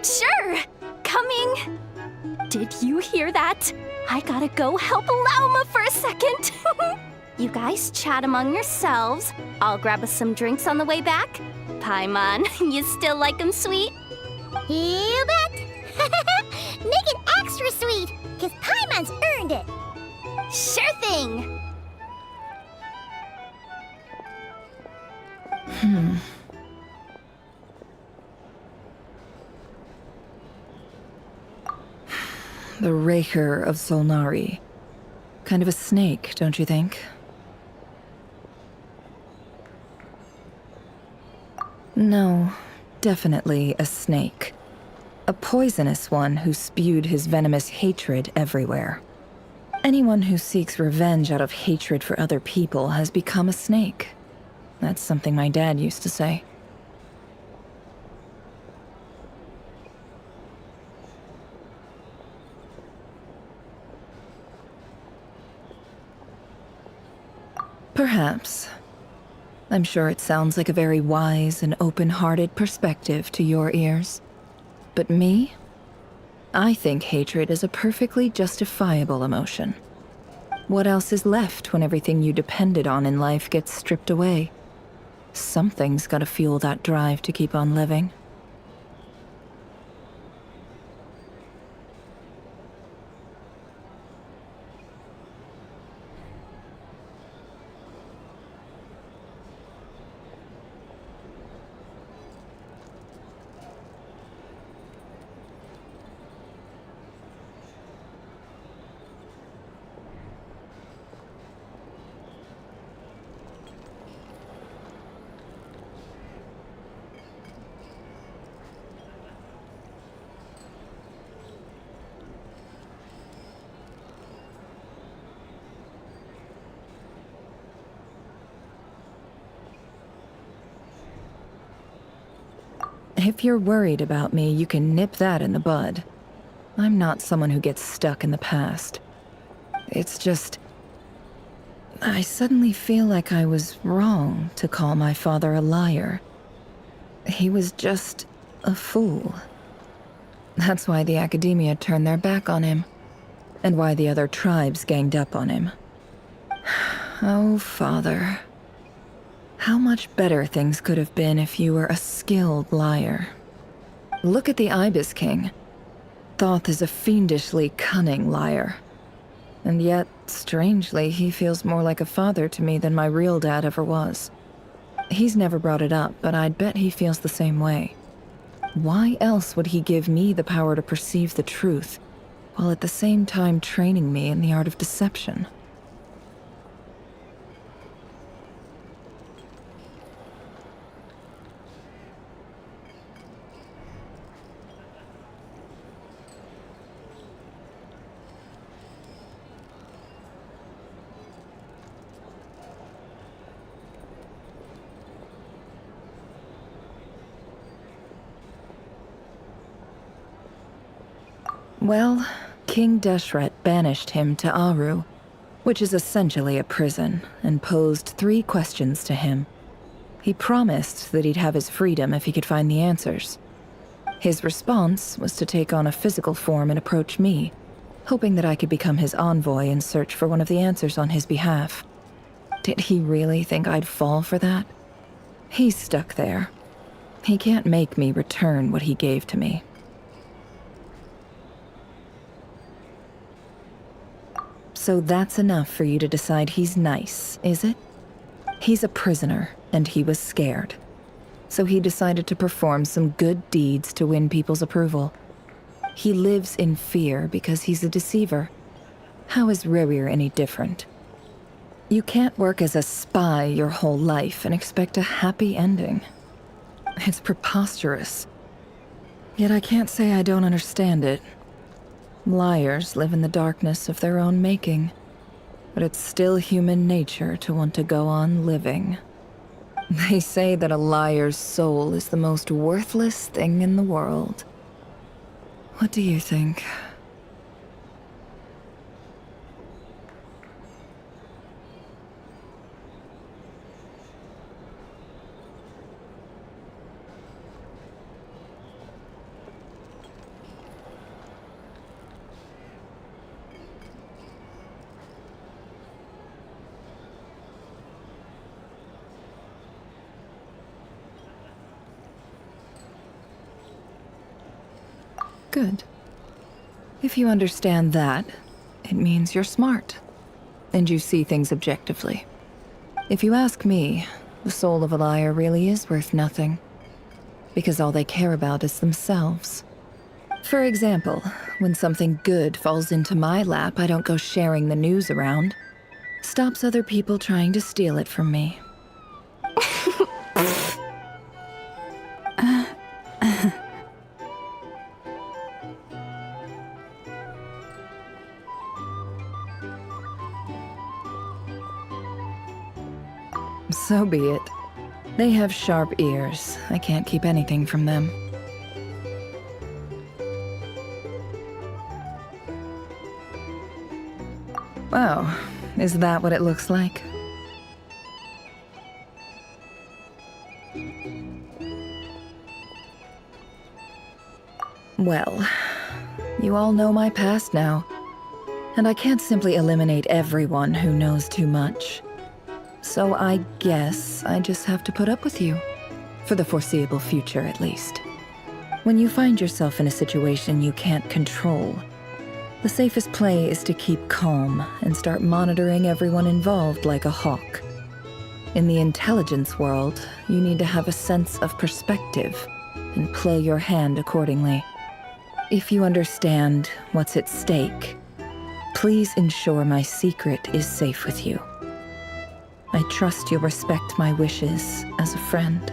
sure! Coming! Did you hear that? I gotta go help Lauma for a second. You guys chat among yourselves. I'll grab us some drinks on the way back. Paimon, you still like them sweet? You bet! Make it extra sweet, because Paimon's earned it. Sure thing! The Raker of Solnari. Kind of a snake, don't you think? No, definitely a snake. A poisonous one who spewed his venomous hatred everywhere. Anyone who seeks revenge out of hatred for other people has become a snake. That's something my dad used to say. Perhaps. I'm sure it sounds like a very wise and open-hearted perspective to your ears. But me? I think hatred is a perfectly justifiable emotion. What else is left when everything you depended on in life gets stripped away? Something's gotta fuel that drive to keep on living. If you're worried about me, you can nip that in the bud. I'm not someone who gets stuck in the past. It's just... I suddenly feel like I was wrong to call my father a liar. He was just a fool. That's why the academia turned their back on him, and why the other tribes ganged up on him. Oh, Father. How much better things could have been if you were a skilled liar. Look at the Ibis King. Thoth is a fiendishly cunning liar. And yet, strangely, he feels more like a father to me than my real dad ever was. He's never brought it up, but I'd bet he feels the same way. Why else would he give me the power to perceive the truth, while at the same time training me in the art of deception? Well, King Deshret banished him to Aru, which is essentially a prison, and posed 3 questions to him. He promised that he'd have his freedom if he could find the answers. His response was to take on a physical form and approach me, hoping that I could become his envoy and search for one of the answers on his behalf. Did he really think I'd fall for that? He's stuck there. He can't make me return what he gave to me. So that's enough for you to decide he's nice, is it? He's a prisoner, and he was scared. So he decided to perform some good deeds to win people's approval. He lives in fear because he's a deceiver. How is Rerir any different? You can't work as a spy your whole life and expect a happy ending. It's preposterous. Yet I can't say I don't understand it. Liars live in the darkness of their own making, but it's still human nature to want to go on living. They say that a liar's soul is the most worthless thing in the world. What do you think? Good. If you understand that, it means you're smart, and you see things objectively. If you ask me, the soul of a liar really is worth nothing, because all they care about is themselves. For example, when something good falls into my lap, I don't go sharing the news around. Stops other people trying to steal it from me. So be it. They have sharp ears. I can't keep anything from them. Oh, is that what it looks like? Well, you all know my past now, and I can't simply eliminate everyone who knows too much. So I guess I just have to put up with you. For the foreseeable future, at least. When you find yourself in a situation you can't control, the safest play is to keep calm and start monitoring everyone involved like a hawk. In the intelligence world, you need to have a sense of perspective and play your hand accordingly. If you understand what's at stake, please ensure my secret is safe with you. I trust you'll respect my wishes as a friend.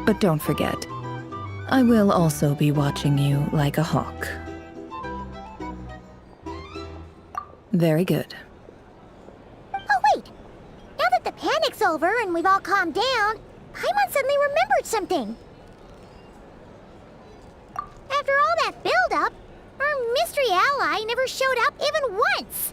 But don't forget, I will also be watching you like a hawk. Very good. Oh, wait! Now that the panic's over and we've all calmed down, Paimon suddenly remembered something. After all that build-up, our mystery ally never showed up even once!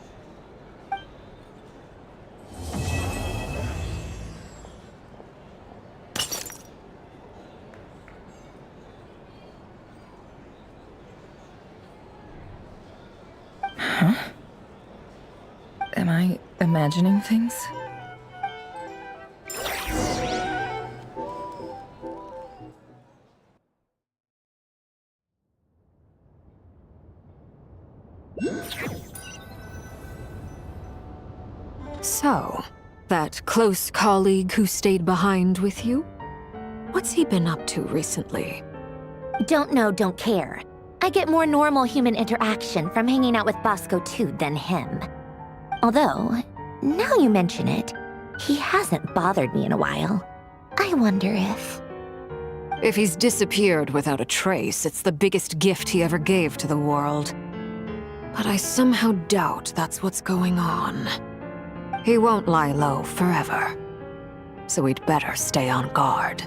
Am I imagining things? So, that close colleague who stayed behind with you? What's he been up to recently? Don't know, don't care. I get more normal human interaction from hanging out with Bosco 2 than him. Although, now you mention it, he hasn't bothered me in a while. I wonder if... If he's disappeared without a trace, it's the biggest gift he ever gave to the world. But I somehow doubt that's what's going on. He won't lie low forever. So we'd better stay on guard.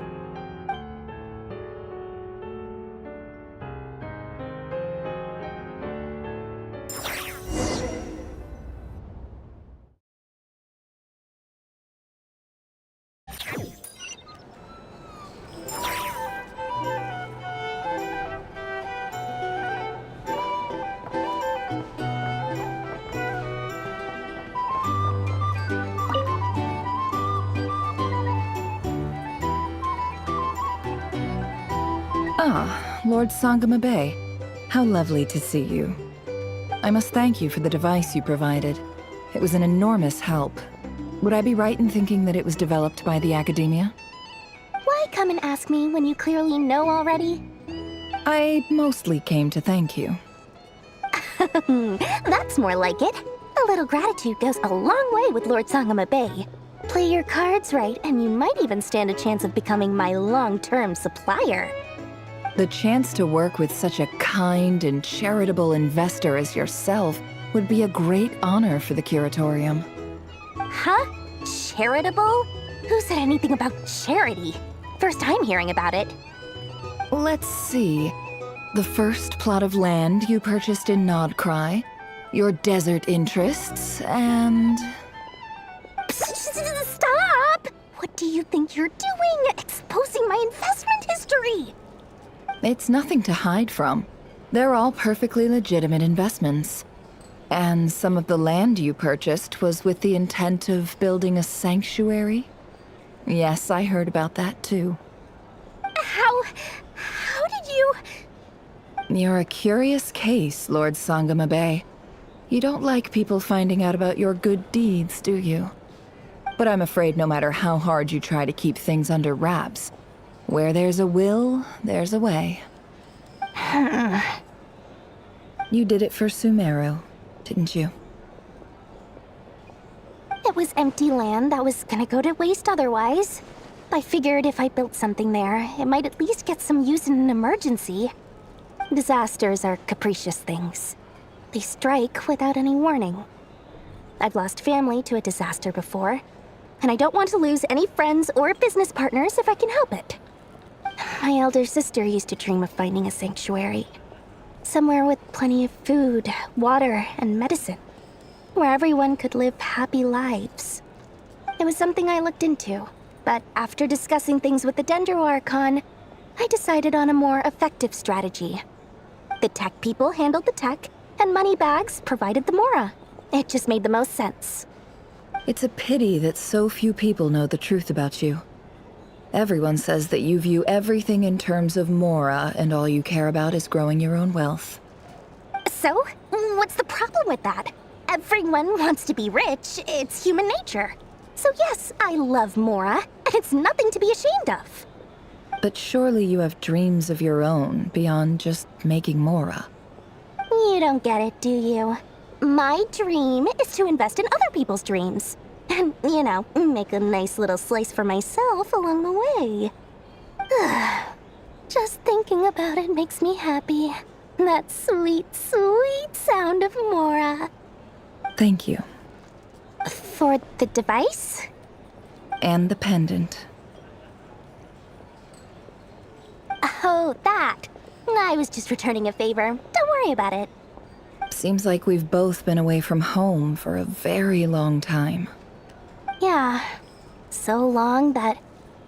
Ah, Lord Sangama Bay. How lovely to see you. I must thank you for the device you provided. It was an enormous help. Would I be right in thinking that it was developed by the Academia? Why come and ask me when you clearly know already? I mostly came to thank you. That's more like it. A little gratitude goes a long way with Lord Sangama Bay. Play your cards right, and you might even stand a chance of becoming my long-term supplier. The chance to work with such a kind and charitable investor as yourself would be a great honor for the Curatorium. Huh? Charitable? Who said anything about charity? First time hearing about it. Let's see. The first plot of land you purchased in Krai, your desert interests, and... Stop! What do you think you're doing? Exposing my investment history! It's nothing to hide from. They're all perfectly legitimate investments. And some of the land you purchased was with the intent of building a sanctuary? Yes, I heard about that too. How did you... You're a curious case, Lord Sangama Bay. You don't like people finding out about your good deeds, do you? But I'm afraid no matter how hard you try to keep things under wraps, where there's a will, there's a way. You did it for Sumeru, didn't you? It was empty land that was gonna go to waste otherwise. I figured if I built something there, it might at least get some use in an emergency. Disasters are capricious things. They strike without any warning. I've lost family to a disaster before, and I don't want to lose any friends or business partners if I can help it. My elder sister used to dream of finding a sanctuary. Somewhere with plenty of food, water, and medicine. Where everyone could live happy lives. It was something I looked into, but after discussing things with the Dendro Archon, I decided on a more effective strategy. The tech people handled the tech, and Moneybags provided the Mora. It just made the most sense. It's a pity that so few people know the truth about you. Everyone says that you view everything in terms of Mora, and all you care about is growing your own wealth. So, what's the problem with that? Everyone wants to be rich. It's human nature. So yes, I love Mora, and it's nothing to be ashamed of. But surely you have dreams of your own beyond just making Mora. You don't get it, do you? My dream is to invest in other people's dreams. And, you know, make a nice little slice for myself along the way. Just thinking about it makes me happy. That sweet, sweet sound of Mora. Thank you. For the device? And the pendant. Oh, that. I was just returning a favor. Don't worry about it. Seems like we've both been away from home for a very long time. Yeah. So long that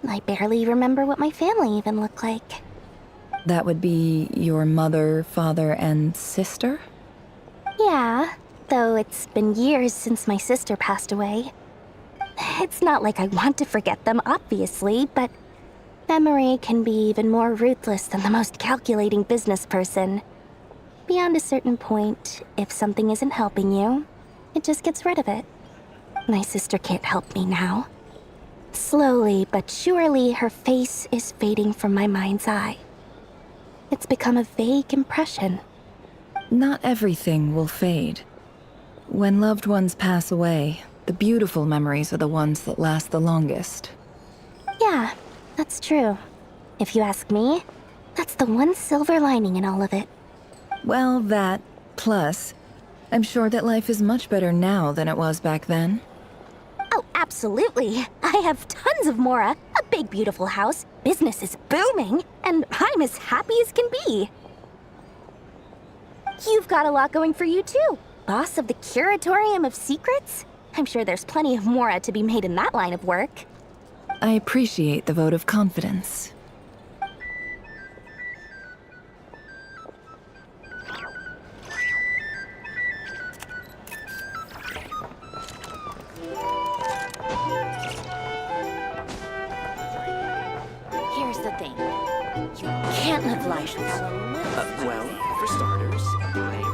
I barely remember what my family even looked like. That would be your mother, father, and sister? Yeah, though it's been years since my sister passed away. It's not like I want to forget them, obviously, but memory can be even more ruthless than the most calculating business person. Beyond a certain point, if something isn't helping you, it just gets rid of it. My sister can't help me now. Slowly but surely, her face is fading from my mind's eye. It's become a vague impression. Not everything will fade. When loved ones pass away, the beautiful memories are the ones that last the longest. Yeah, that's true. If you ask me, that's the one silver lining in all of it. Well, that, plus, I'm sure that life is much better now than it was back then. Oh, absolutely. I have tons of Mora, a big beautiful house, business is booming, and I'm as happy as can be. You've got a lot going for you too. Boss of the Curatorium of Secrets? I'm sure there's plenty of Mora to be made in that line of work. I appreciate the vote of confidence. Here's the thing. You can't live life without Well, for starters, I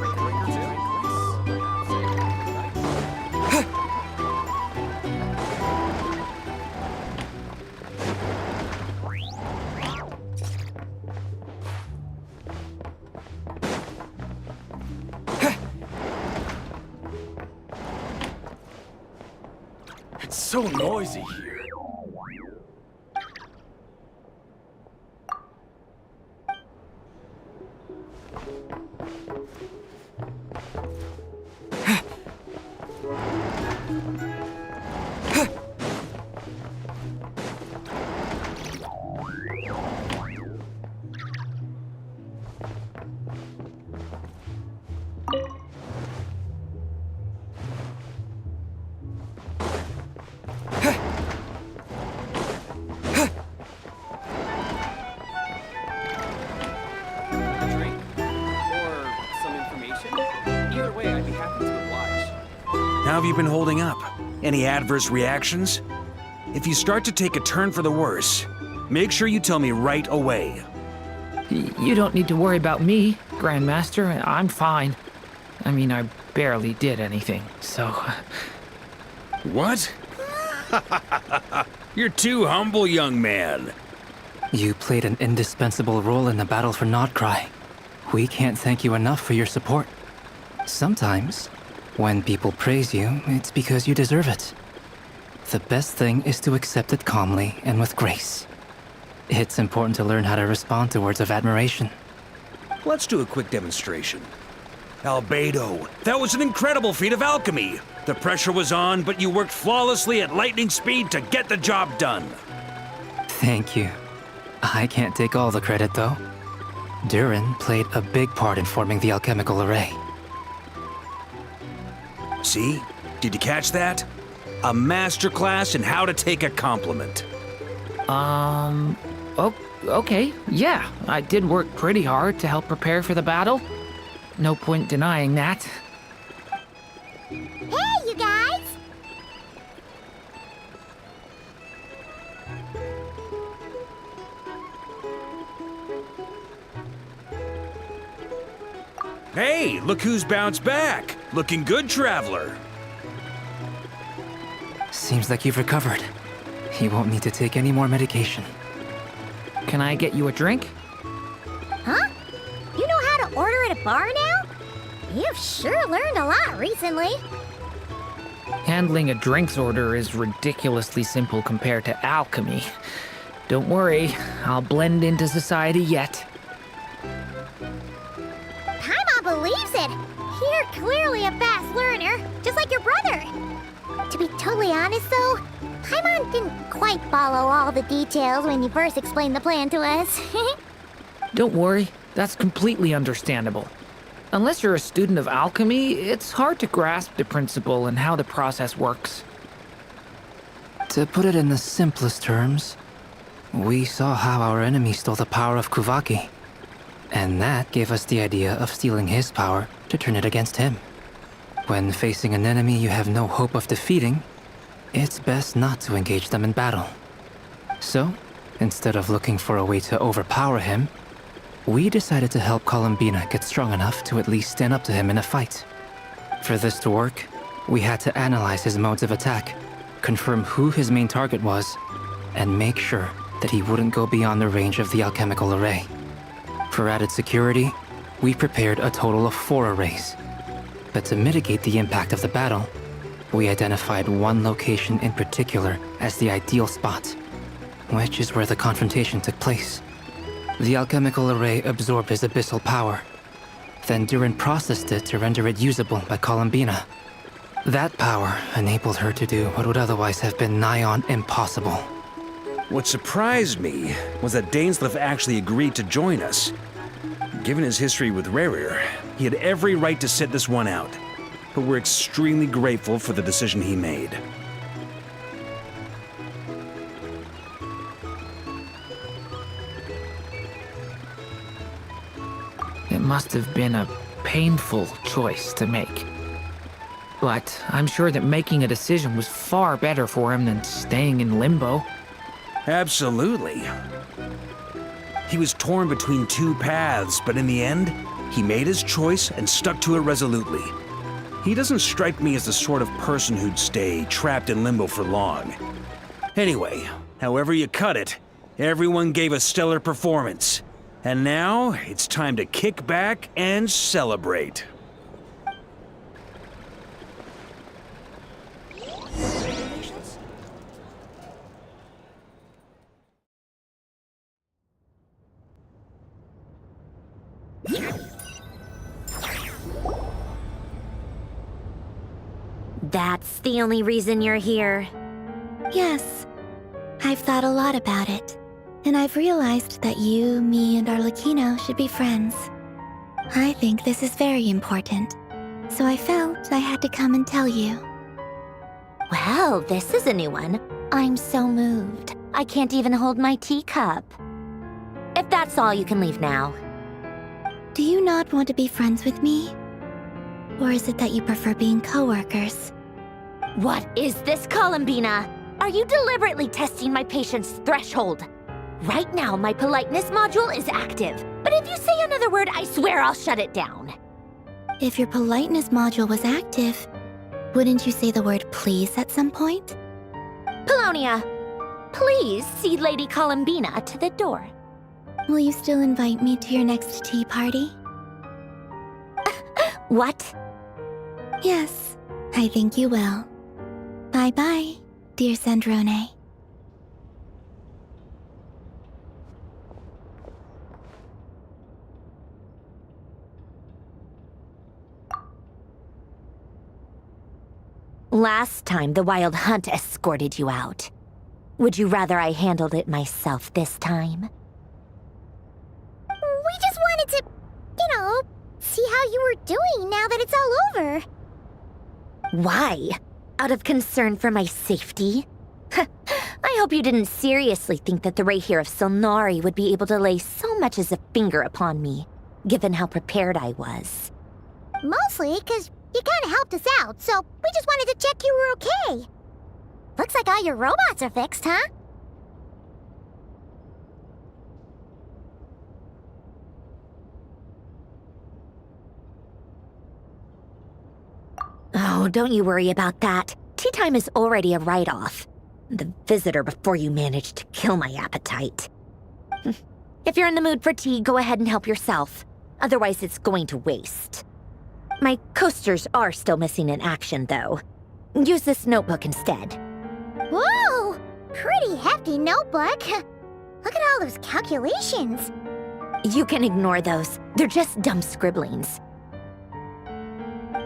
It's so noisy here. How have you been holding up? Any adverse reactions? If you start to take a turn for the worse, make sure you tell me right away. You don't need to worry about me, Grandmaster. I'm fine. I mean, I barely did anything, so... What? You're too humble, young man. You played an indispensable role in the battle for Krai. We can't thank you enough for your support. Sometimes, when people praise you, it's because you deserve it. The best thing is to accept it calmly and with grace. It's important to learn how to respond to words of admiration. Let's do a quick demonstration. Albedo, that was an incredible feat of alchemy. The pressure was on, but you worked flawlessly at lightning speed to get the job done. Thank you. I can't take all the credit, though. Durin played a big part in forming the alchemical array. See? Did you catch that? A masterclass in how to take a compliment. Okay, yeah. I did work pretty hard to help prepare for the battle. No point denying that. Hey, you guys! Hey, look who's bounced back. Looking good, traveler. Seems like you've recovered. You won't need to take any more medication. Can I get you a drink? Huh? You know how to order at a bar now? You've sure learned a lot recently. Handling a drinks order is ridiculously simple compared to alchemy. Don't worry, I'll blend into society yet. Paimon believes it! You're clearly a fast learner, just like your brother. To be totally honest though, Paimon didn't quite follow all the details when you first explained the plan to us. Don't worry, That's completely understandable. Unless you're a student of alchemy, it's hard to grasp the principle and how the process works. To put it in the simplest terms, we saw how our enemy stole the power of Kuvaki. And that gave us the idea of stealing his power to turn it against him. When facing an enemy you have no hope of defeating, it's best not to engage them in battle. So, instead of looking for a way to overpower him, we decided to help Columbina get strong enough to at least stand up to him in a fight. For this to work, we had to analyze his modes of attack, confirm who his main target was, and make sure that he wouldn't go beyond the range of the alchemical array. For added security, we prepared a total of 4 arrays. But to mitigate the impact of the battle, we identified one location in particular as the ideal spot, which is where the confrontation took place. The alchemical array absorbed his abyssal power. Then Durin processed it to render it usable by Columbina. That power enabled her to do what would otherwise have been nigh on impossible. What surprised me was that Dainsleif actually agreed to join us. Given his history with Rerir, he had every right to sit this one out, but we're extremely grateful for the decision he made. It must have been a painful choice to make. But I'm sure that making a decision was far better for him than staying in limbo. Absolutely. He was torn between 2 paths, but in the end, he made his choice and stuck to it resolutely. He doesn't strike me as the sort of person who'd stay trapped in limbo for long. Anyway, however you cut it, everyone gave a stellar performance. And now, it's time to kick back and celebrate. That's the only reason you're here. Yes. I've thought a lot about it. And I've realized that you, me, and Arlecchino should be friends. I think this is very important. So I felt I had to come and tell you. Well, this is a new one. I'm so moved. I can't even hold my teacup. If that's all, you can leave now. Do you not want to be friends with me? Or is it that you prefer being co-workers? What is this, Columbina? Are you deliberately testing my patience threshold? Right now, my politeness module is active. But if you say another word, I swear I'll shut it down. If your politeness module was active, wouldn't you say the word please at some point? Polonia, please see Lady Columbina to the door. Will you still invite me to your next tea party? What? Yes, I think you will. Bye-bye, dear Sandrone. Last time, the Wild Hunt escorted you out. Would you rather I handled it myself this time? We just wanted to, see how you were doing now that it's all over. Why? Out of concern for my safety? I hope you didn't seriously think that the Rayhir of Silnari would be able to lay so much as a finger upon me, given how prepared I was. Mostly because you kind of helped us out, so we just wanted to check you were okay. Looks like all your robots are fixed, huh? Oh, don't you worry about that. Tea time is already a write-off. The visitor before you managed to kill my appetite. If you're in the mood for tea, go ahead and help yourself. Otherwise, it's going to waste. My coasters are still missing in action, though. Use this notebook instead. Whoa! Pretty hefty notebook. Look at all those calculations. You can ignore those. They're just dumb scribblings.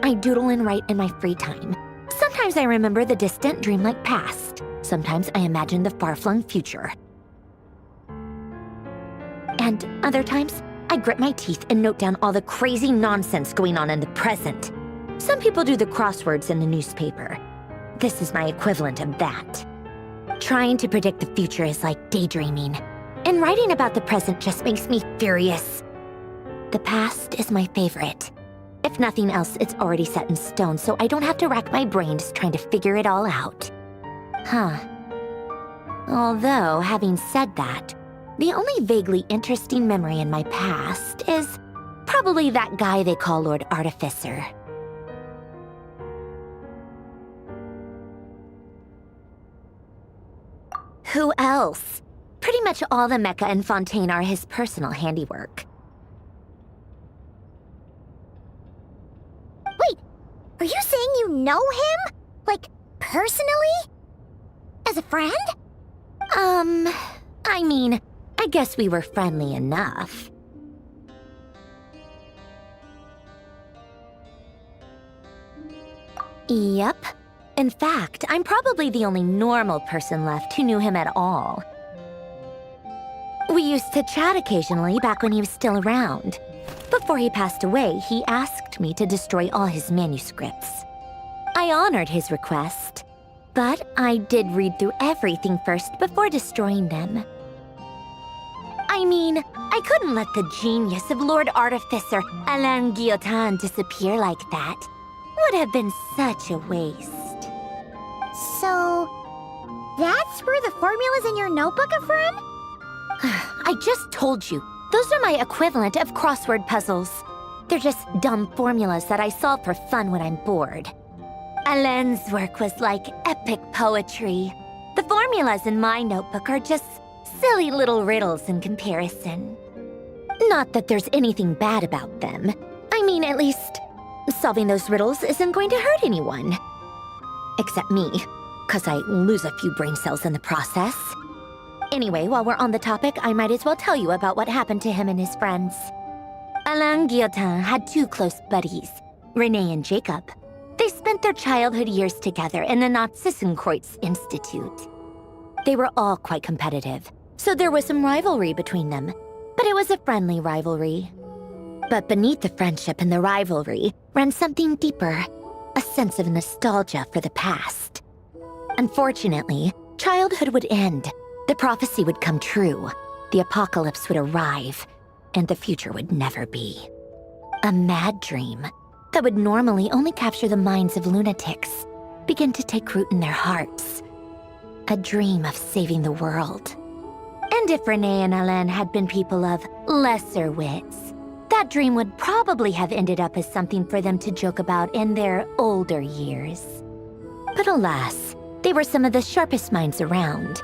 I doodle and write in my free time. Sometimes I remember the distant, dreamlike past. Sometimes I imagine the far-flung future. And other times, I grit my teeth and note down all the crazy nonsense going on in the present. Some people do the crosswords in the newspaper. This is my equivalent of that. Trying to predict the future is like daydreaming, and writing about the present just makes me furious. The past is my favorite. If nothing else, it's already set in stone, so I don't have to rack my brains trying to figure it all out. Huh. Although, having said that, the only vaguely interesting memory in my past is probably that guy they call Lord Artificer. Who else? Pretty much all the mecha in Fontaine are his personal handiwork. Wait, are you saying you know him? Like, personally? As a friend? I mean, I guess we were friendly enough. Yep. In fact, I'm probably the only normal person left who knew him at all. We used to chat occasionally back when he was still around. Before he passed away, he asked me to destroy all his manuscripts. I honored his request, but I did read through everything first before destroying them. I mean, I couldn't let the genius of Lord Artificer Alain Guillotin disappear like that. Would have been such a waste. So, that's where the formula's in your notebook are from? I just told you, those are my equivalent of crossword puzzles. They're just dumb formulas that I solve for fun when I'm bored. Alain's work was like epic poetry. The formulas in my notebook are just silly little riddles in comparison. Not that there's anything bad about them. I mean, at least, solving those riddles isn't going to hurt anyone. Except me, 'cause I lose a few brain cells in the process. Anyway, while we're on the topic, I might as well tell you about what happened to him and his friends. Alain Guillotin had two close buddies, René and Jacob. They spent their childhood years together in the Narzissenkreuz Institute. They were all quite competitive, so there was some rivalry between them, but it was a friendly rivalry. But beneath the friendship and the rivalry ran something deeper, a sense of nostalgia for the past. Unfortunately, childhood would end, the prophecy would come true, the apocalypse would arrive, and the future would never be. A mad dream that would normally only capture the minds of lunatics begin to take root in their hearts. A dream of saving the world. And if René and Alain had been people of lesser wits, that dream would probably have ended up as something for them to joke about in their older years. But alas, they were some of the sharpest minds around.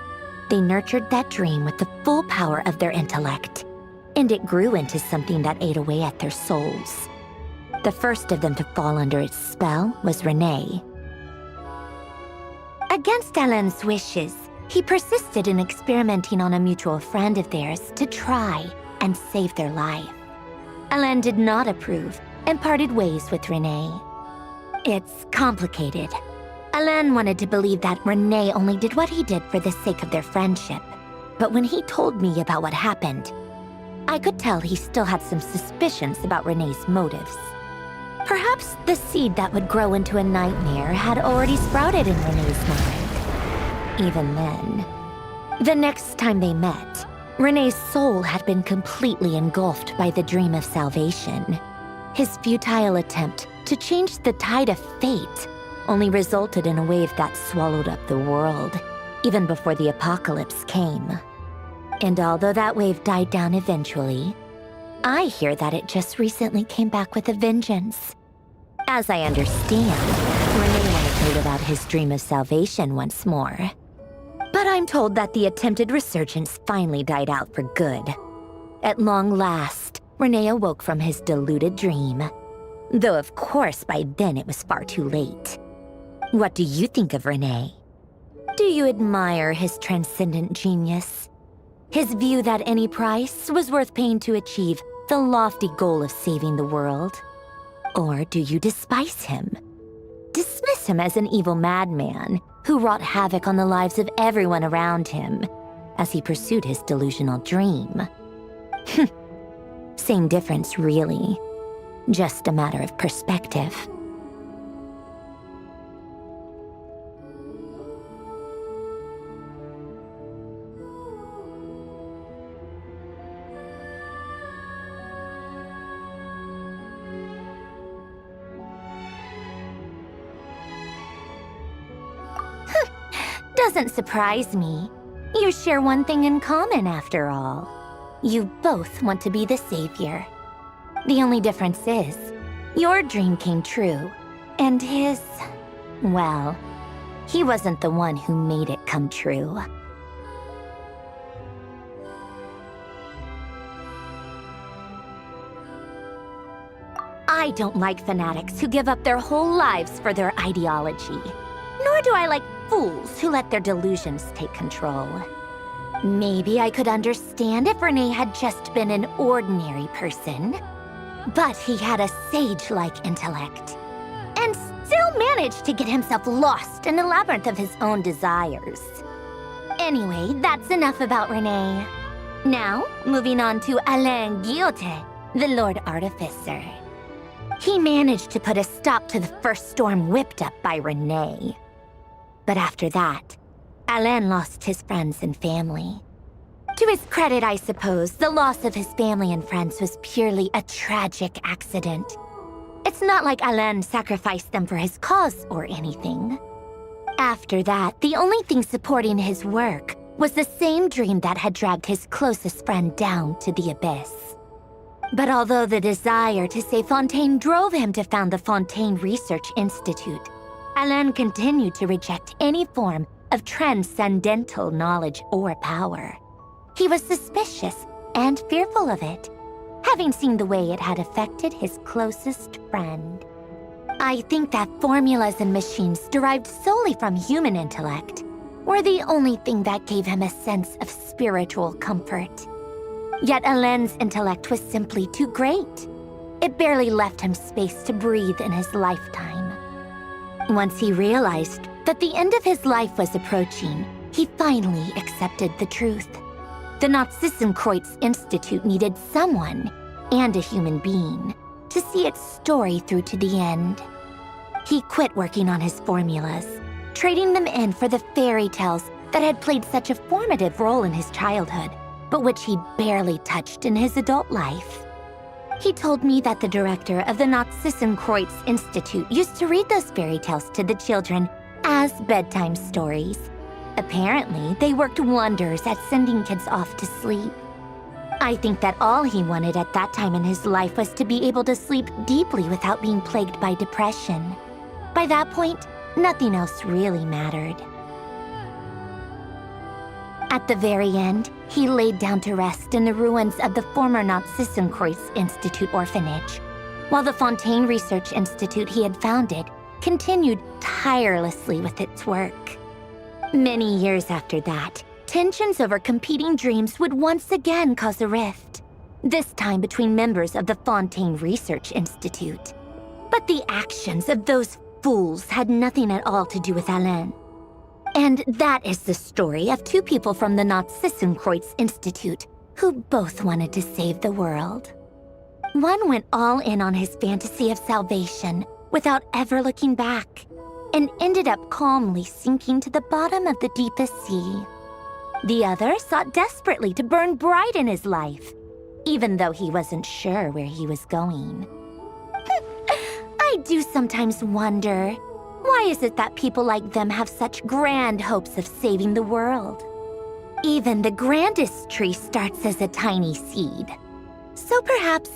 They nurtured that dream with the full power of their intellect, and it grew into something that ate away at their souls. The first of them to fall under its spell was René. Against Alain's wishes, he persisted in experimenting on a mutual friend of theirs to try and save their life. Alain did not approve and parted ways with René. It's complicated. Alain wanted to believe that René only did what he did for the sake of their friendship. But when he told me about what happened, I could tell he still had some suspicions about René's motives. Perhaps the seed that would grow into a nightmare had already sprouted in René's mind. Even then, the next time they met, René's soul had been completely engulfed by the dream of salvation. His futile attempt to change the tide of fate only resulted in a wave that swallowed up the world, even before the apocalypse came. And although that wave died down eventually, I hear that it just recently came back with a vengeance. As I understand, René wanted to live out his dream of salvation once more. But I'm told that the attempted resurgence finally died out for good. At long last, René awoke from his deluded dream. Though of course by then it was far too late. What do you think of René? Do you admire his transcendent genius? His view that any price was worth paying to achieve the lofty goal of saving the world? Or do you despise him? Dismiss him as an evil madman who wrought havoc on the lives of everyone around him as he pursued his delusional dream? Same difference, really. Just a matter of perspective. Doesn't surprise me. You share one thing in common, after all. You both want to be the savior. The only difference is, your dream came true, and his... well, he wasn't the one who made it come true. I don't like fanatics who give up their whole lives for their ideology. Nor do I like fools who let their delusions take control. Maybe I could understand if Renee had just been an ordinary person. But he had a sage-like intellect, and still managed to get himself lost in a labyrinth of his own desires. Anyway, that's enough about Renee. Now, moving on to Alain Guillotin, the Lord Artificer. He managed to put a stop to the first storm whipped up by Renee. But after that, Alain lost his friends and family. To his credit, I suppose, the loss of his family and friends was purely a tragic accident. It's not like Alain sacrificed them for his cause or anything. After that, the only thing supporting his work was the same dream that had dragged his closest friend down to the abyss. But although the desire to save Fontaine drove him to found the Fontaine Research Institute, Alain continued to reject any form of transcendental knowledge or power. He was suspicious and fearful of it, having seen the way it had affected his closest friend. I think that formulas and machines derived solely from human intellect were the only thing that gave him a sense of spiritual comfort. Yet Alain's intellect was simply too great. It barely left him space to breathe in his lifetime. Once he realized that the end of his life was approaching, he finally accepted the truth. The Nazissenkreuz Institute needed someone, and a human being, to see its story through to the end. He quit working on his formulas, trading them in for the fairy tales that had played such a formative role in his childhood, but which he'd barely touched in his adult life. He told me that the director of the Nazissenkreuz Institute used to read those fairy tales to the children as bedtime stories. Apparently, they worked wonders at sending kids off to sleep. I think that all he wanted at that time in his life was to be able to sleep deeply without being plagued by depression. By that point, nothing else really mattered. At the very end, he laid down to rest in the ruins of the former Nazissenkreuz Institute orphanage, while the Fontaine Research Institute he had founded continued tirelessly with its work. Many years after that, tensions over competing dreams would once again cause a rift, this time between members of the Fontaine Research Institute. But the actions of those fools had nothing at all to do with Alain. And that is the story of two people from the Nazissenkreuz Institute who both wanted to save the world. One went all in on his fantasy of salvation without ever looking back, and ended up calmly sinking to the bottom of the deepest sea. The other sought desperately to burn bright in his life, even though he wasn't sure where he was going. I do sometimes wonder, why is it that people like them have such grand hopes of saving the world? Even the grandest tree starts as a tiny seed. So perhaps,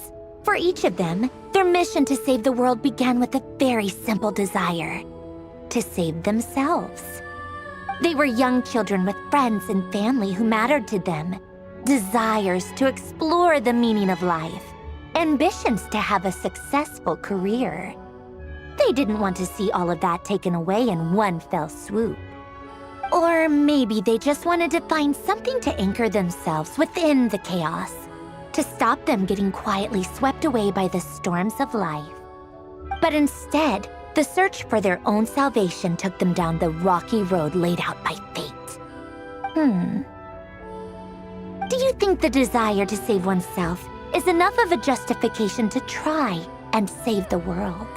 for each of them, their mission to save the world began with a very simple desire: to save themselves. They were young children with friends and family who mattered to them, desires to explore the meaning of life, ambitions to have a successful career. They didn't want to see all of that taken away in one fell swoop. Or maybe they just wanted to find something to anchor themselves within the chaos, to stop them getting quietly swept away by the storms of life. But instead, the search for their own salvation took them down the rocky road laid out by fate. Do you think the desire to save oneself is enough of a justification to try and save the world.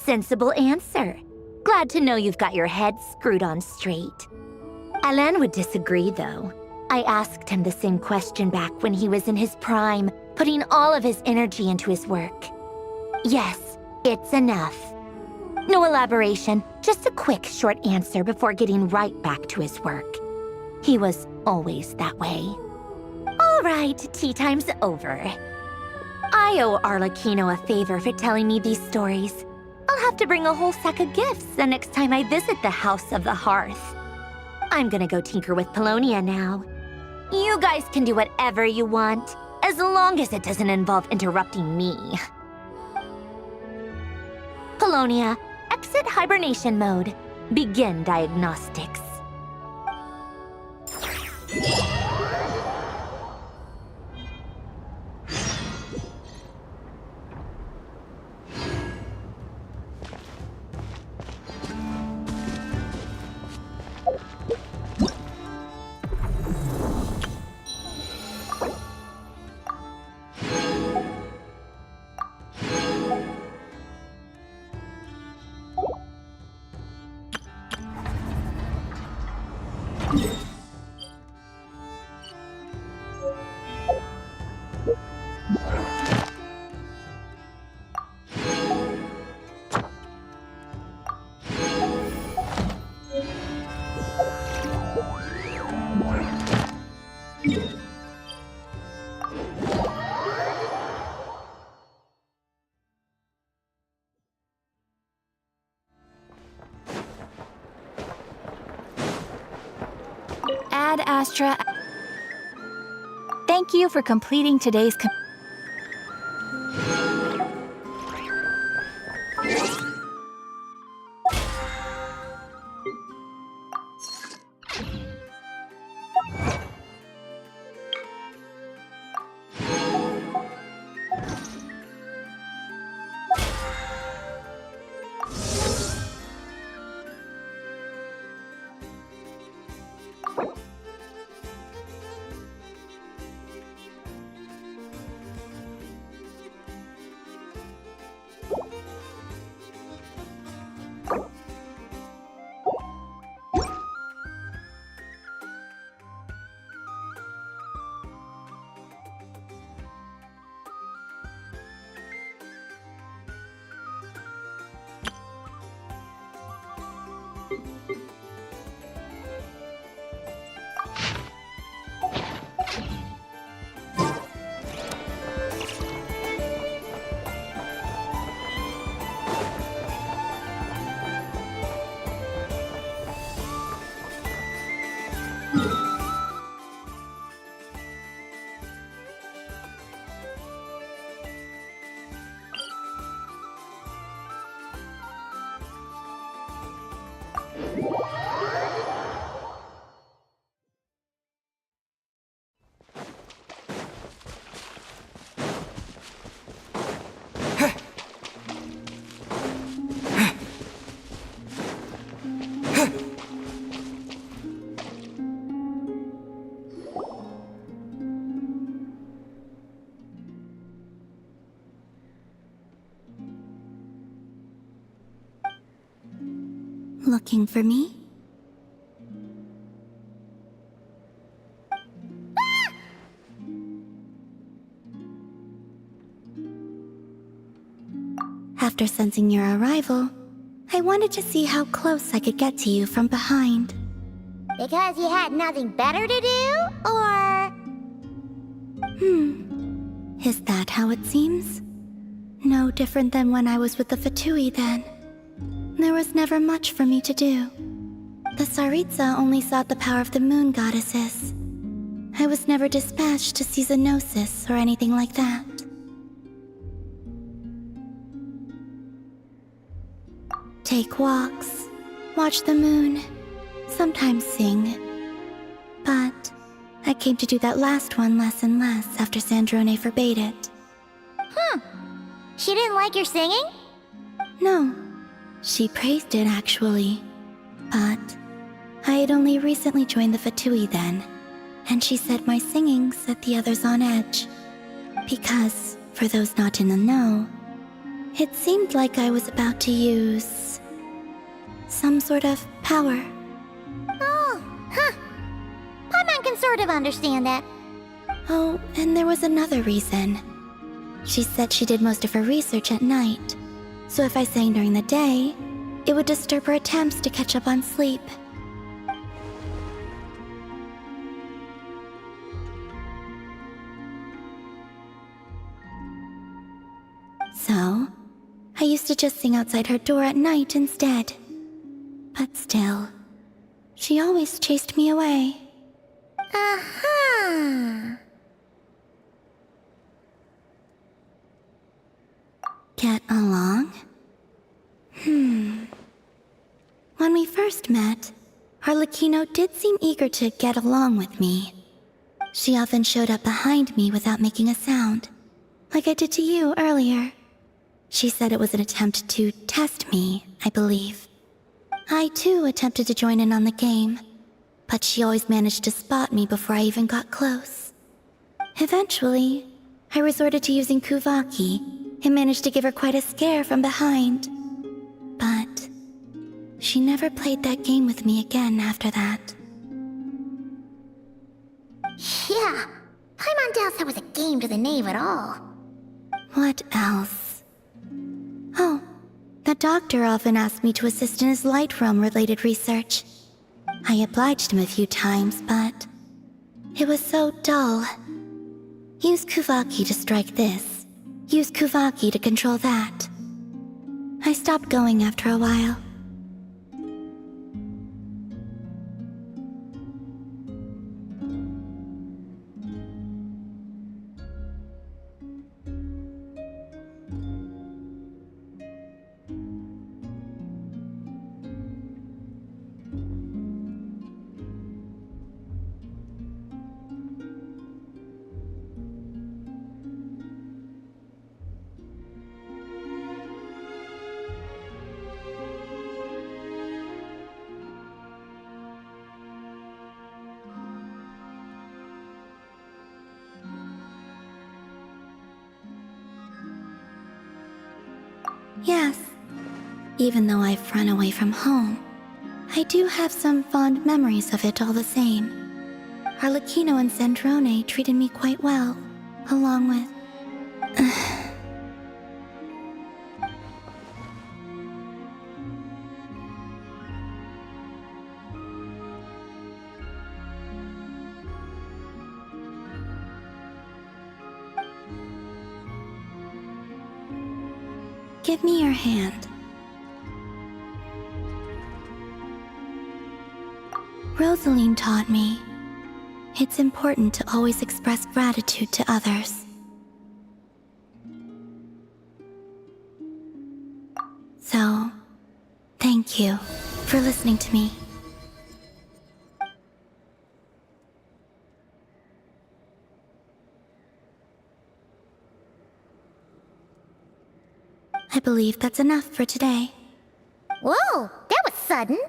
Sensible answer. Glad to know you've got your head screwed on straight. Alain would disagree, though. I asked him the same question back when he was in his prime, putting all of his energy into his work. Yes, it's enough. No elaboration, just a quick, short answer before getting right back to his work. He was always that way. All right, tea time's over. I owe Arlecchino a favor for telling me these stories. I'll have to bring a whole sack of gifts the next time I visit the House of the Hearth. I'm gonna go tinker with Polonia now. You guys can do whatever you want, as long as it doesn't involve interrupting me. Polonia, exit hibernation mode. Begin diagnostics. Ad Astra. Thank you for completing today's Looking for me? After sensing your arrival, I wanted to see how close I could get to you from behind. Because you had nothing better to do, or... Is that how it seems? No different than when I was with the Fatui then. There was never much for me to do. The Tsaritsa only sought the power of the moon goddesses. I was never dispatched to seize a gnosis or anything like that. Take walks, watch the moon, sometimes sing. But I came to do that last one less and less after Sandrone forbade it. She didn't like your singing? No, she praised it actually. But I had only recently joined the Fatui then, and she said my singing set the others on edge. Because, for those not in the know, it seemed like I was about to use some sort of power. Oh, huh. Paimon can sort of understand that. Oh, and there was another reason. She said she did most of her research at night, so if I sang during the day, it would disturb her attempts to catch up on sleep. So, I used to just sing outside her door at night instead. But still, she always chased me away. Get along? When we first met, Arlecchino did seem eager to get along with me. She often showed up behind me without making a sound, like I did to you earlier. She said it was an attempt to test me, I believe. I too attempted to join in on the game, but she always managed to spot me before I even got close. Eventually, I resorted to using Kuvaki and managed to give her quite a scare from behind. But she never played that game with me again after that. Yeah, Paimon doubts that was a game to the knave at all. What else? Oh, the doctor often asked me to assist in his light realm-related research. I obliged him a few times, but it was so dull. Use Kuvaki to strike this. Use Kuvaki to control that. I stopped going after a while. Yes. Even though I've run away from home, I do have some fond memories of it all the same. Arlecchino and Sandrone treated me quite well, along with... Give me your hand. Rosaline taught me it's important to always express gratitude to others. So, thank you for listening to me. I believe that's enough for today. Whoa, that was sudden.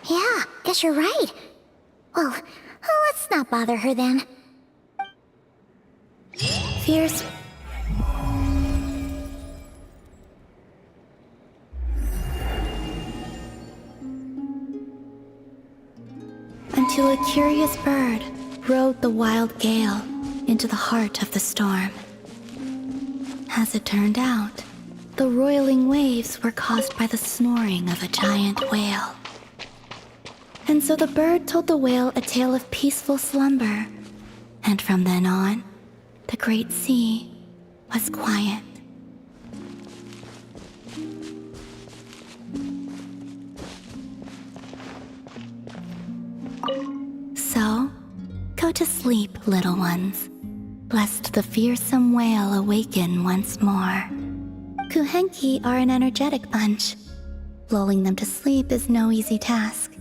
Yeah, guess you're right. Well, let's not bother her then. Fierce... Until a curious bird rode the wild gale into the heart of the storm. As it turned out, the roiling waves were caused by the snoring of a giant whale. And so the bird told the whale a tale of peaceful slumber, and from then on, the great sea was quiet. So, go to sleep, little ones, lest the fearsome whale awaken once more. Kuhenki are an energetic bunch. Lulling them to sleep is no easy task.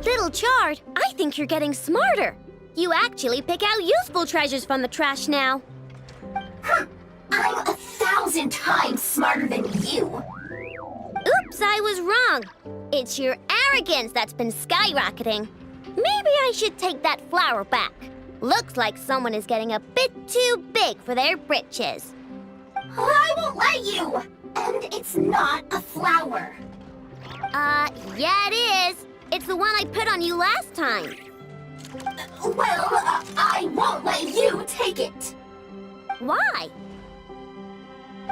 Little Chard, I think you're getting smarter. You actually pick out useful treasures from the trash now. I'm 1,000 times smarter than you. Oops, I was wrong. It's your arrogance that's been skyrocketing. Maybe I should take that flower back. Looks like someone is getting a bit too big for their britches. I won't let you! And it's not a flower. Yeah it is. It's the one I put on you last time. Well, I won't let you take it. Why?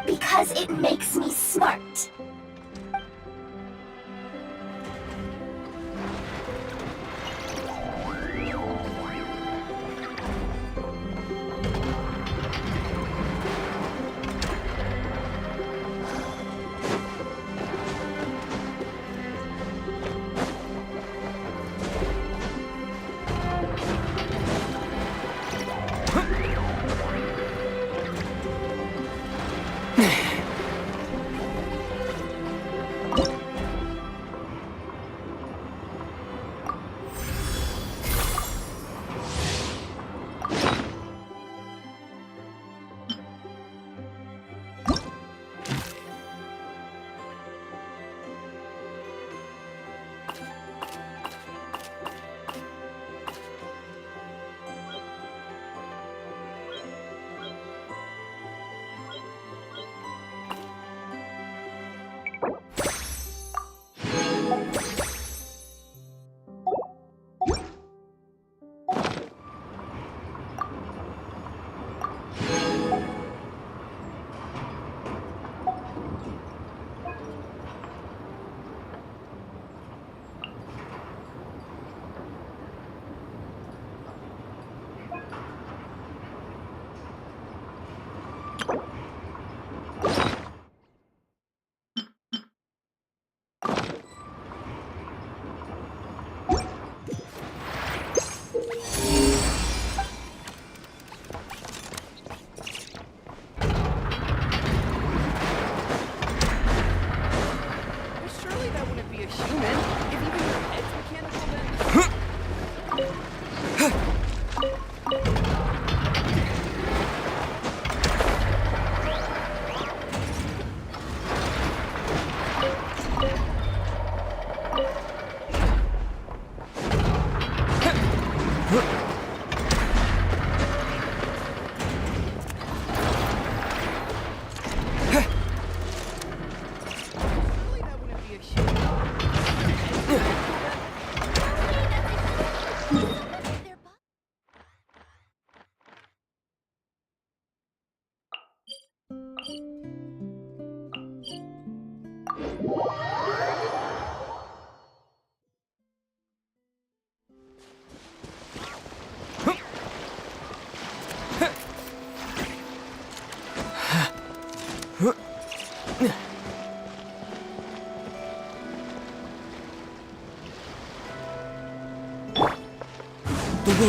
Because it makes me smart.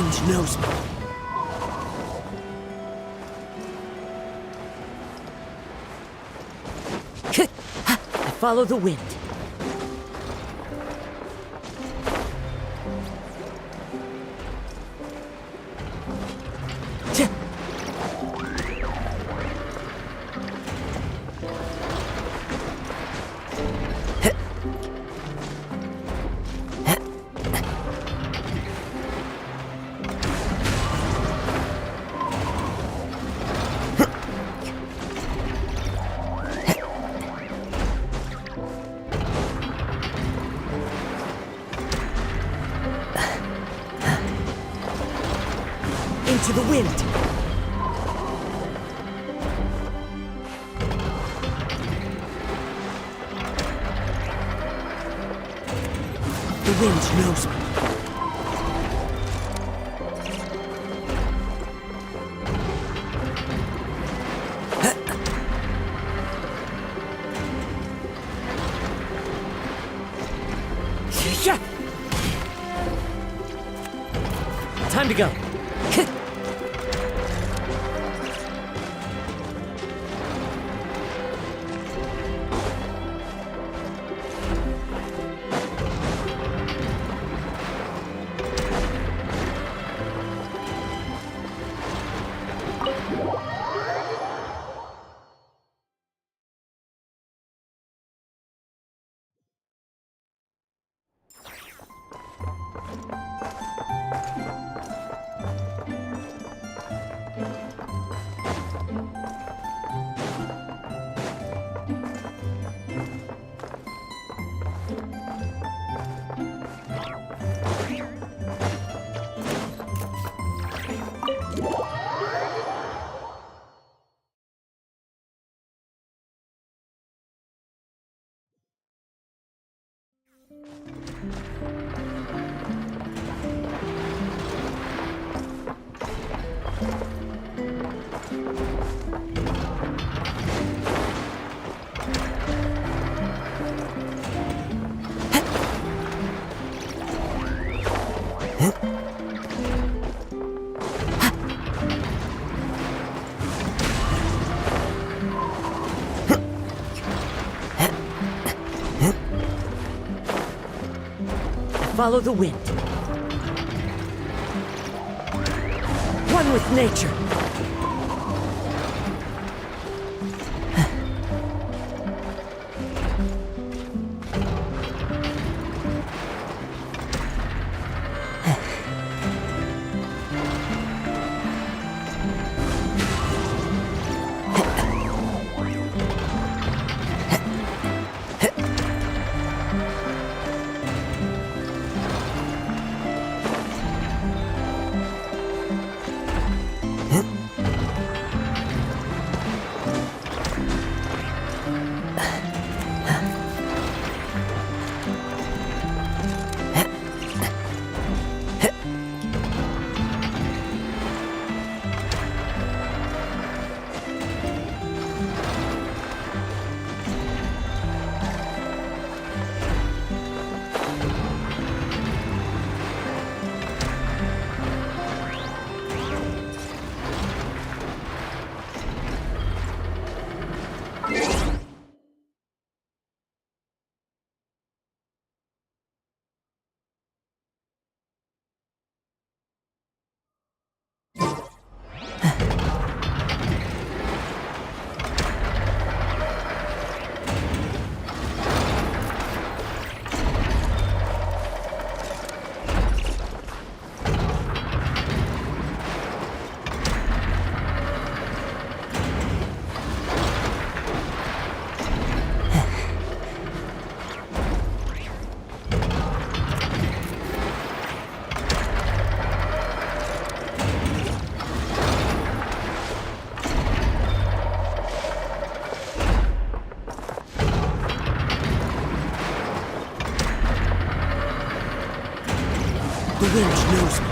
wind knows me. I follow the wind. Into the wind. The wind knows me. Time to go. Follow the wind. One with nature. The wind knows me.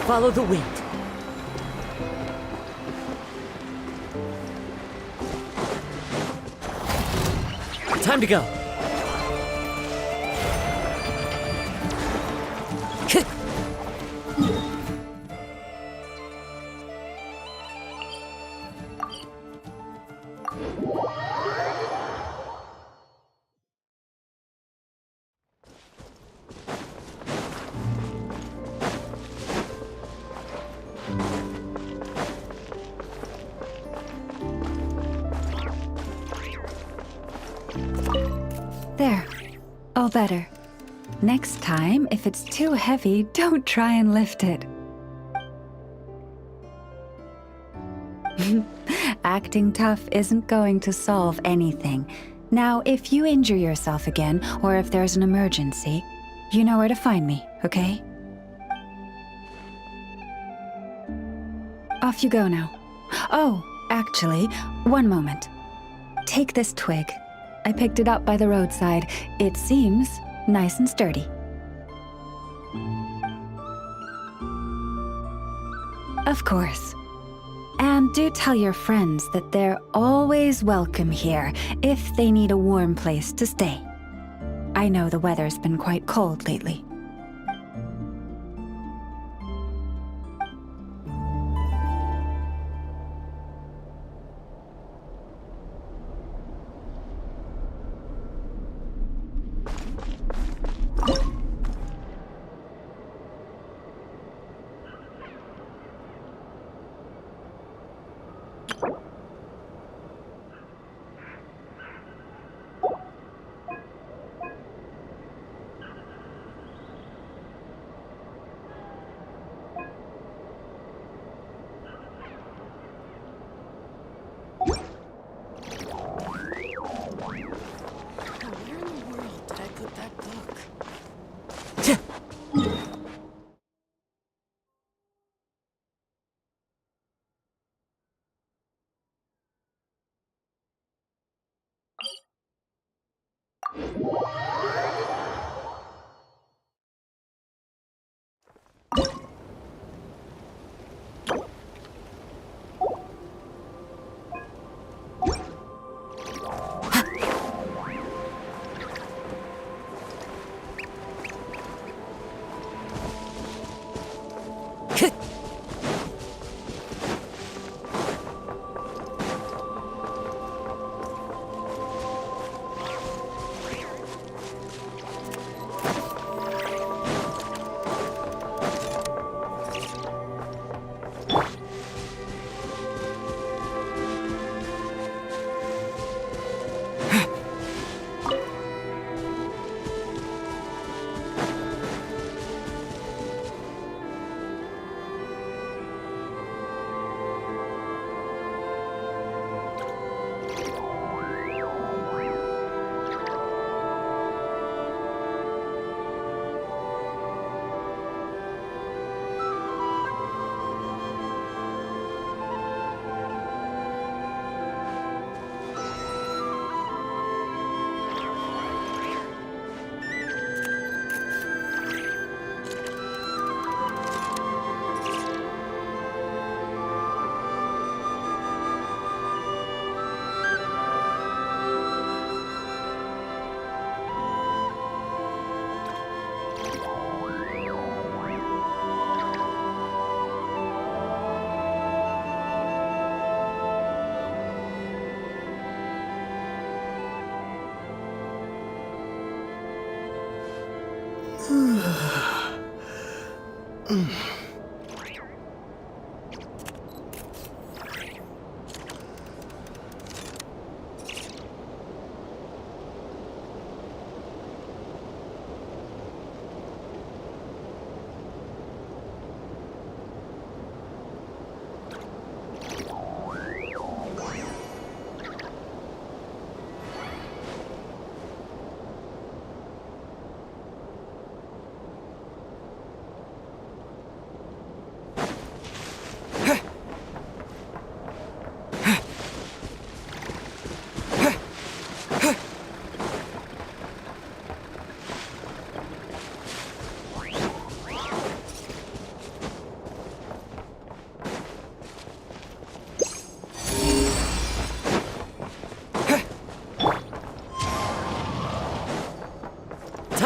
Follow the wind. Time to go. There. All better. Next time, if it's too heavy, don't try and lift it. Acting tough isn't going to solve anything. Now, if you injure yourself again, or if there's an emergency, you know where to find me, okay? Off you go now. Oh, actually, one moment. Take this twig. I picked it up by the roadside. It seems nice and sturdy. Of course. And do tell your friends that they're always welcome here if they need a warm place to stay. I know the weather's been quite cold lately.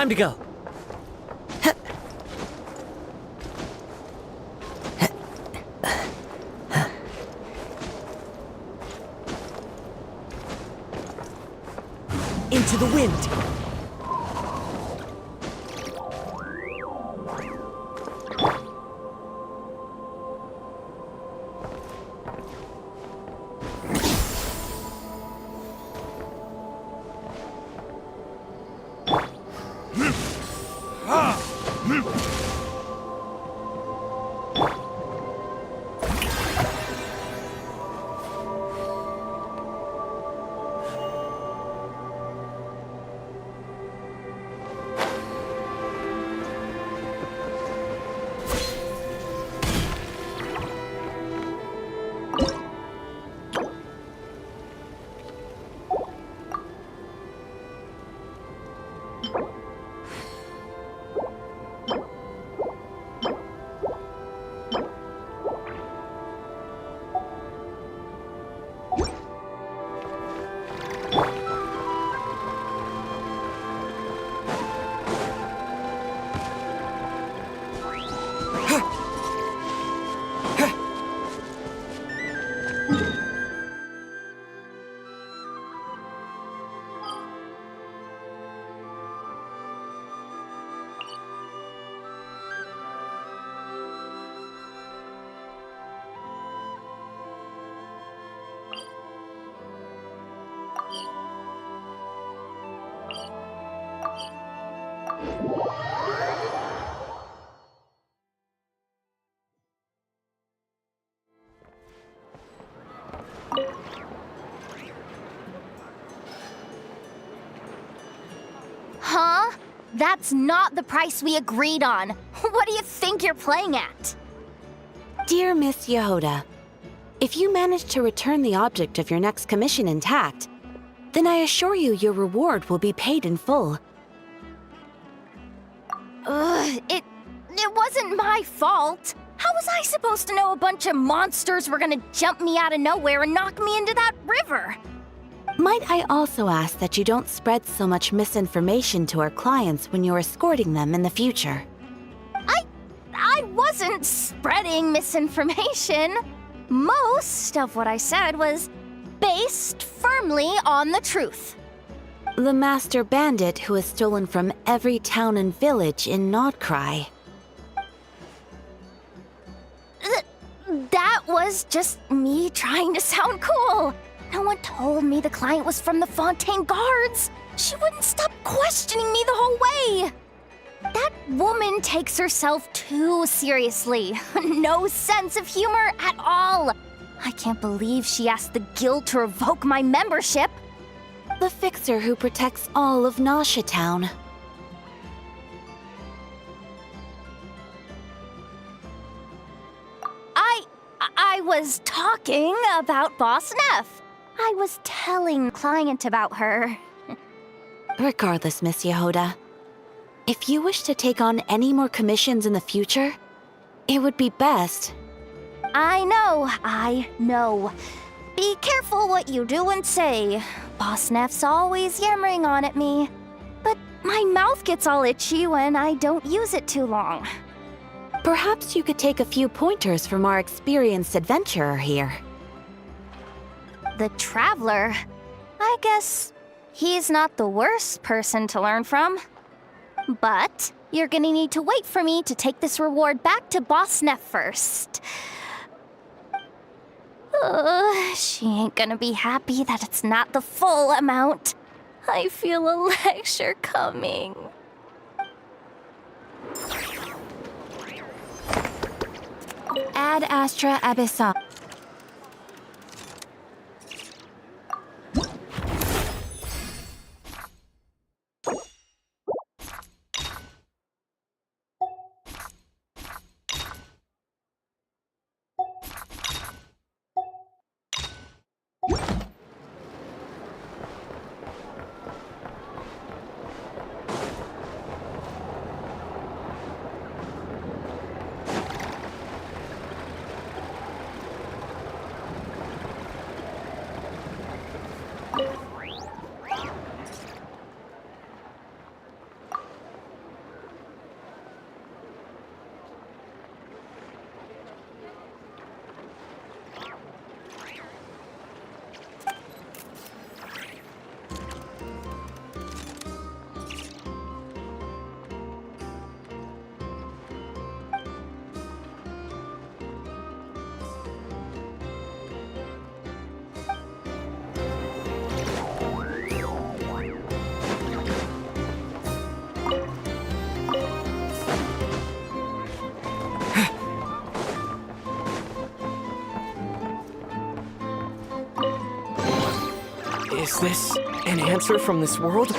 Time to go. Into the wind. Huh? That's not the price we agreed on. What do you think you're playing at? Dear Miss Yehoda, if you manage to return the object of your next commission intact, then I assure you your reward will be paid in full. It wasn't my fault. How was I supposed to know a bunch of monsters were gonna jump me out of nowhere and knock me into that river? Might I also ask that you don't spread so much misinformation to our clients when you're escorting them in the future? I wasn't spreading misinformation. Most of what I said was based firmly on the truth. The master bandit who has stolen from every town and village in Krai. That was just me trying to sound cool. No one told me the client was from the Fontaine Guards. She wouldn't stop questioning me the whole way. That woman takes herself too seriously. No sense of humor at all. I can't believe she asked the guild to revoke my membership. The fixer who protects all of Nasha Town. I was talking about Boss Neff. I was telling the client about her. Regardless, Miss Yehoda, if you wish to take on any more commissions in the future, it would be best. I know. Be careful what you do and say. Boss Neff's always yammering on at me. But my mouth gets all itchy when I don't use it too long. Perhaps you could take a few pointers from our experienced adventurer here. The Traveler? I guess he's not the worst person to learn from. But you're gonna need to wait for me to take this reward back to Boss Neff first. She ain't gonna be happy that it's not the full amount. I feel a lecture coming. Ad Astra Abyssal. Is this an answer from this world?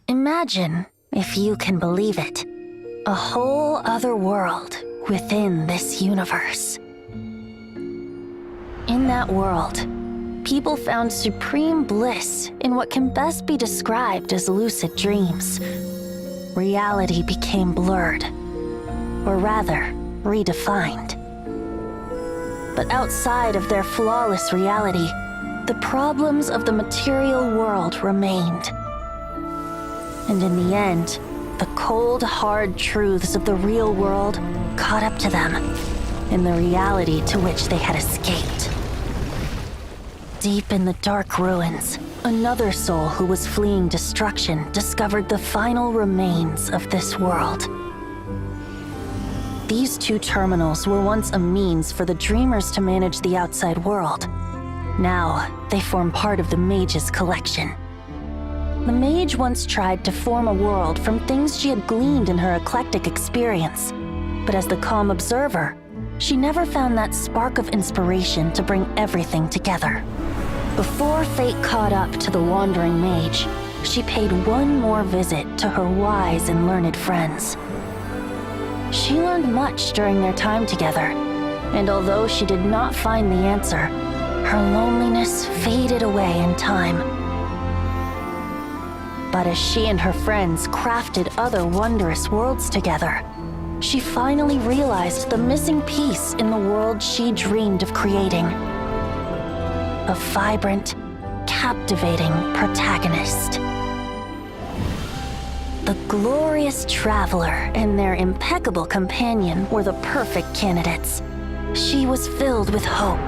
Imagine, if you can believe it, a whole other world within this universe. In that world, people found supreme bliss in what can best be described as lucid dreams. Reality became blurred, or rather, redefined. But outside of their flawless reality, the problems of the material world remained. And in the end, the cold, hard truths of the real world caught up to them in the reality to which they had escaped. Deep in the dark ruins, another soul who was fleeing destruction discovered the final remains of this world. These two terminals were once a means for the dreamers to manage the outside world. Now, they form part of the mage's collection. The mage once tried to form a world from things she had gleaned in her eclectic experience, but as the calm observer, she never found that spark of inspiration to bring everything together. Before fate caught up to the wandering mage, she paid one more visit to her wise and learned friends. She learned much during their time together, and although she did not find the answer, her loneliness faded away in time. But as she and her friends crafted other wondrous worlds together, she finally realized the missing piece in the world she dreamed of creating. A vibrant, captivating protagonist. The glorious traveler and their impeccable companion were the perfect candidates. She was filled with hope.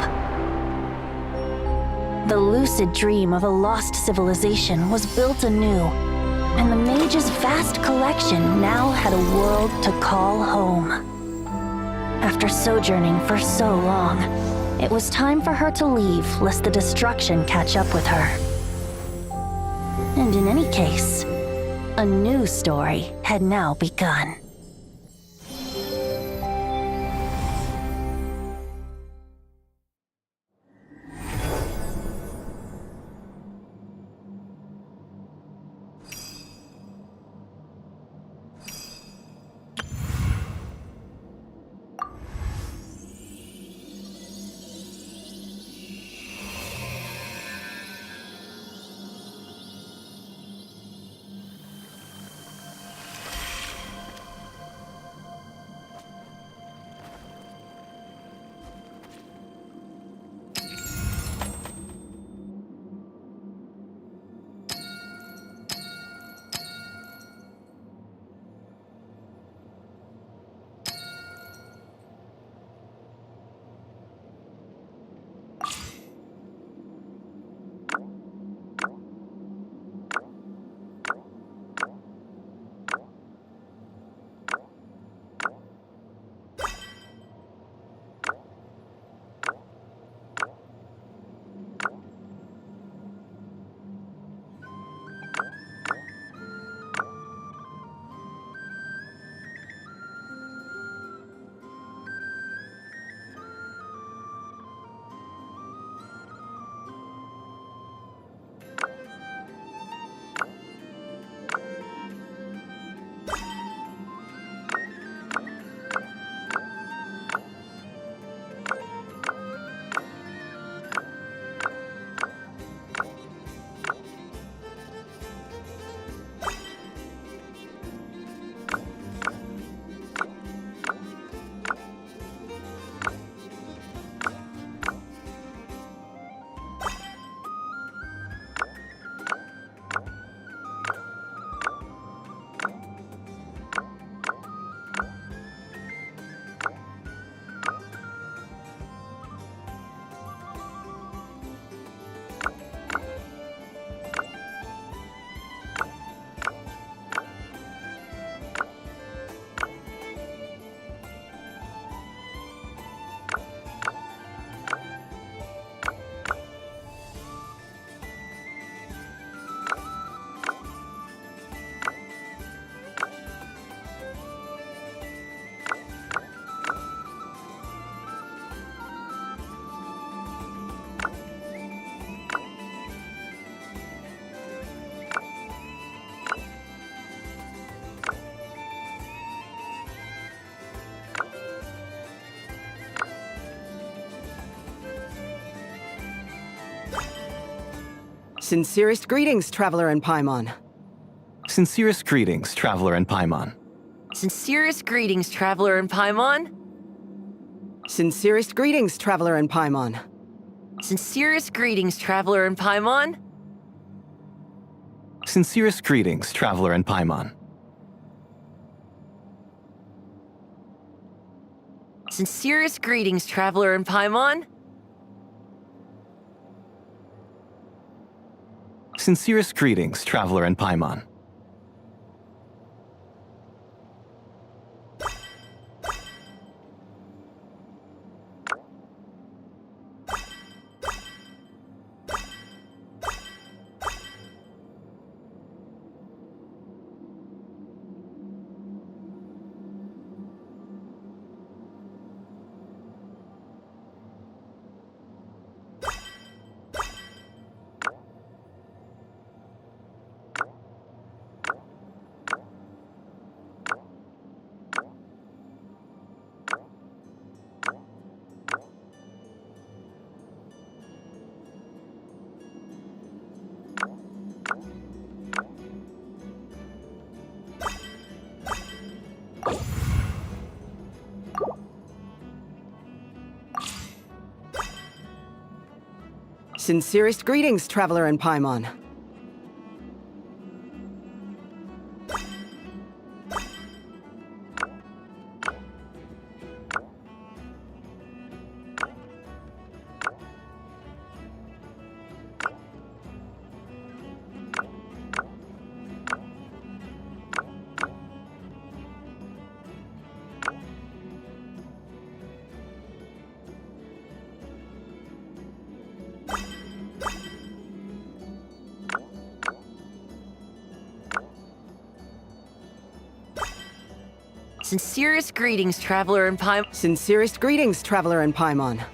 The lucid dream of a lost civilization was built anew, and the mage's vast collection now had a world to call home. After sojourning for so long, it was time for her to leave lest the destruction catch up with her. And in any case, a new story had now begun. Sincerest greetings, Traveler in Paimon. Sincerest greetings, Traveler in Paimon. Sincerest greetings, Traveler in Paimon. Sincerest greetings, Traveler in Paimon. Sincerest greetings, Traveler in Paimon. Sincerest greetings, Traveler in Paimon. Sincerest greetings, Traveler in Paimon. Sincerest greetings, Traveler in Paimon. Sincerest greetings, Traveler in Paimon. Sincerest greetings, Traveler in Paimon. Sincerest greetings, Traveler in Paimon.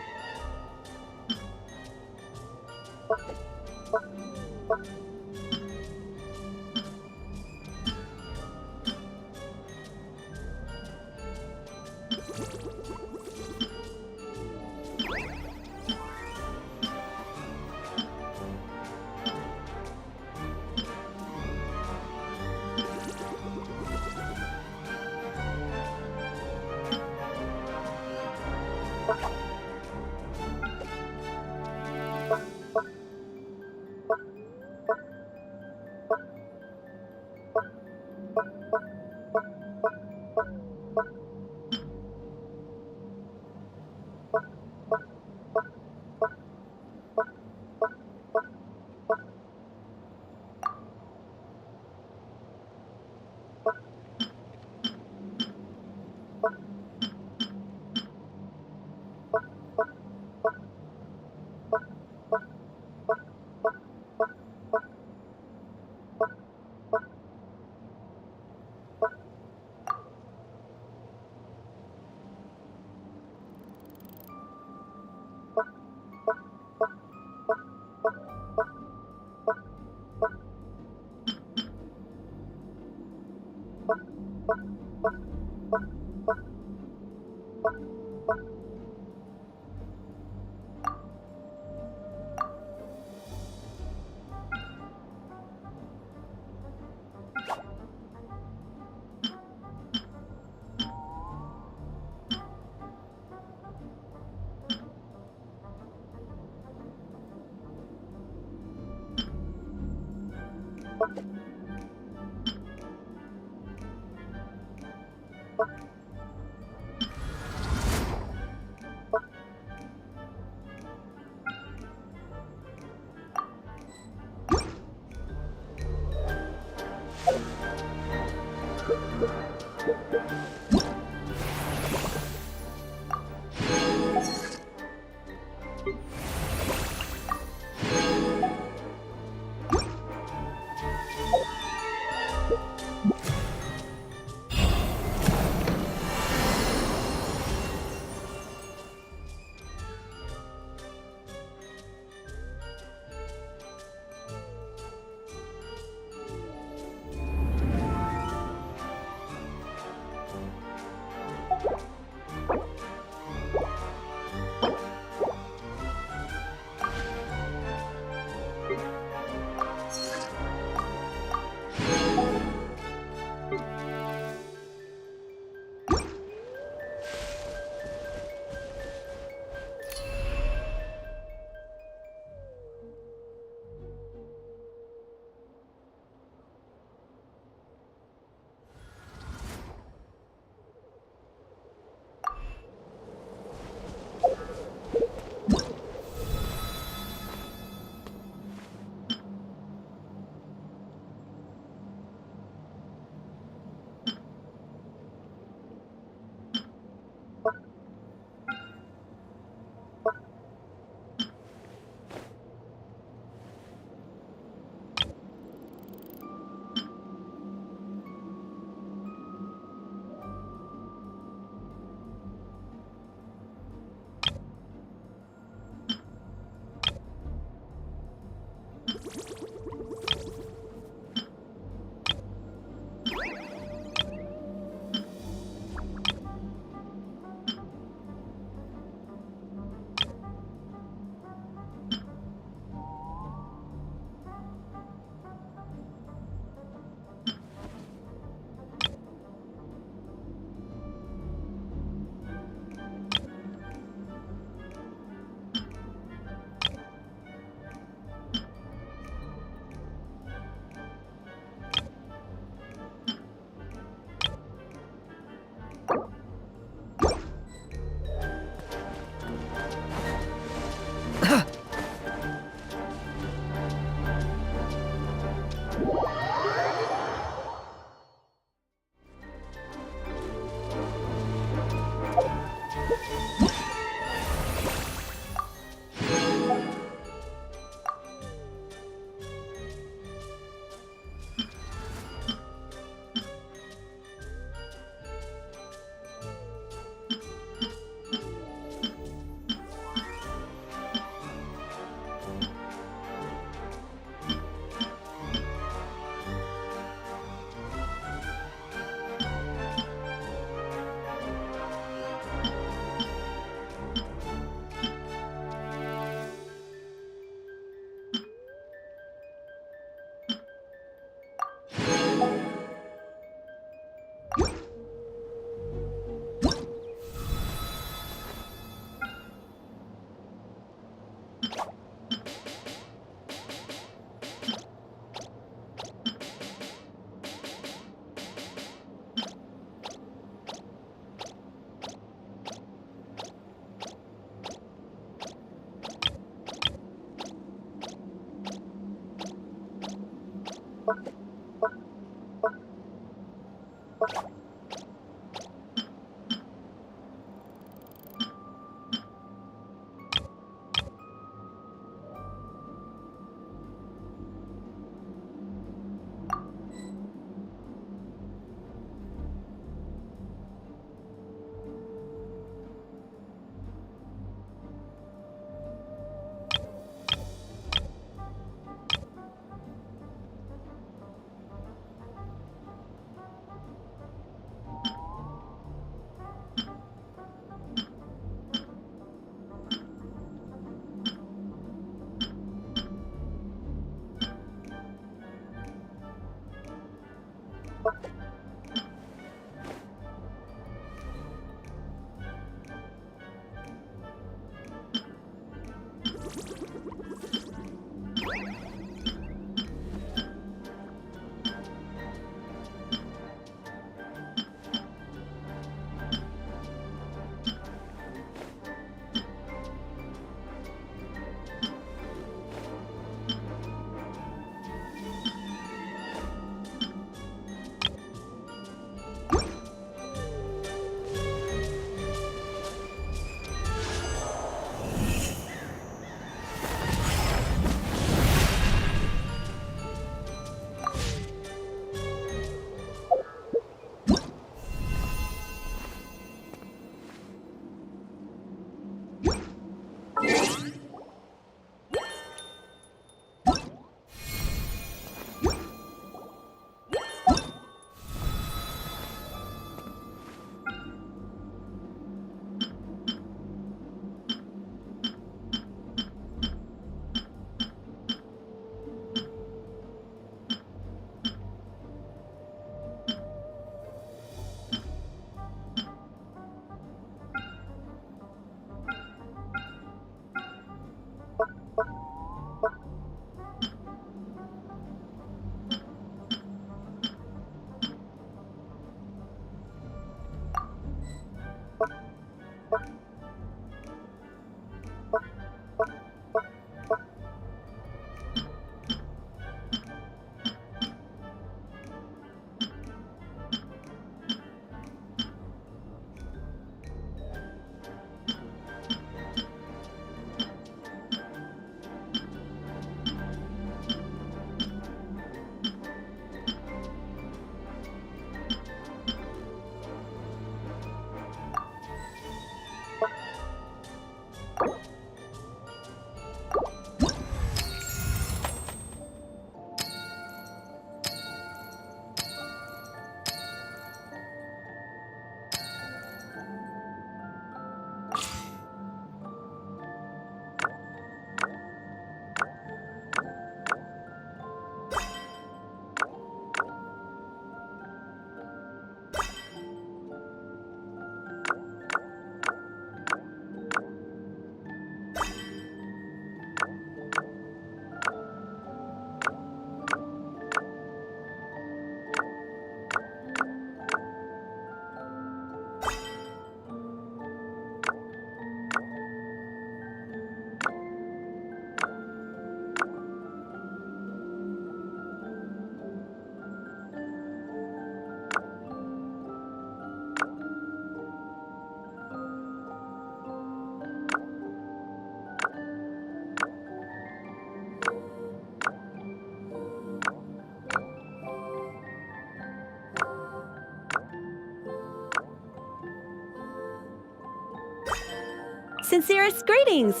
Sincerest greetings,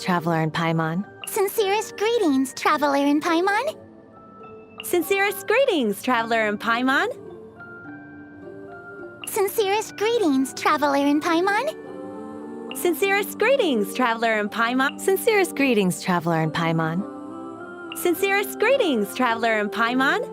traveler in Paimon. Sincerest greetings, traveler in Paimon. Sincerest greetings, traveler in Paimon. Sincerest greetings, traveler in Paimon. Sincerest greetings, traveler in Paimon. Sincerest greetings, traveler in Paimon. Sincerest greetings, traveler in Paimon.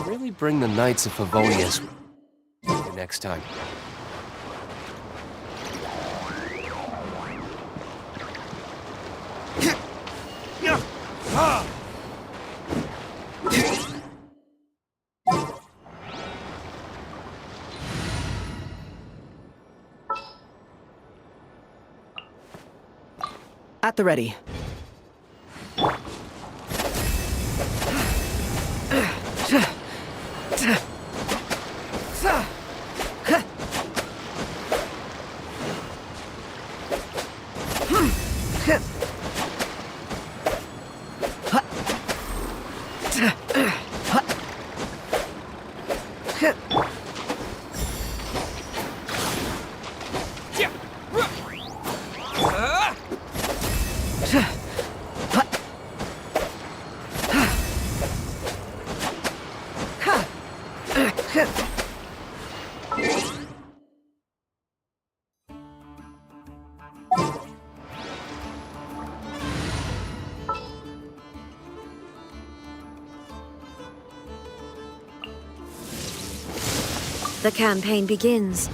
Really bring the Knights of Favonius with you next time. At the ready. The campaign begins.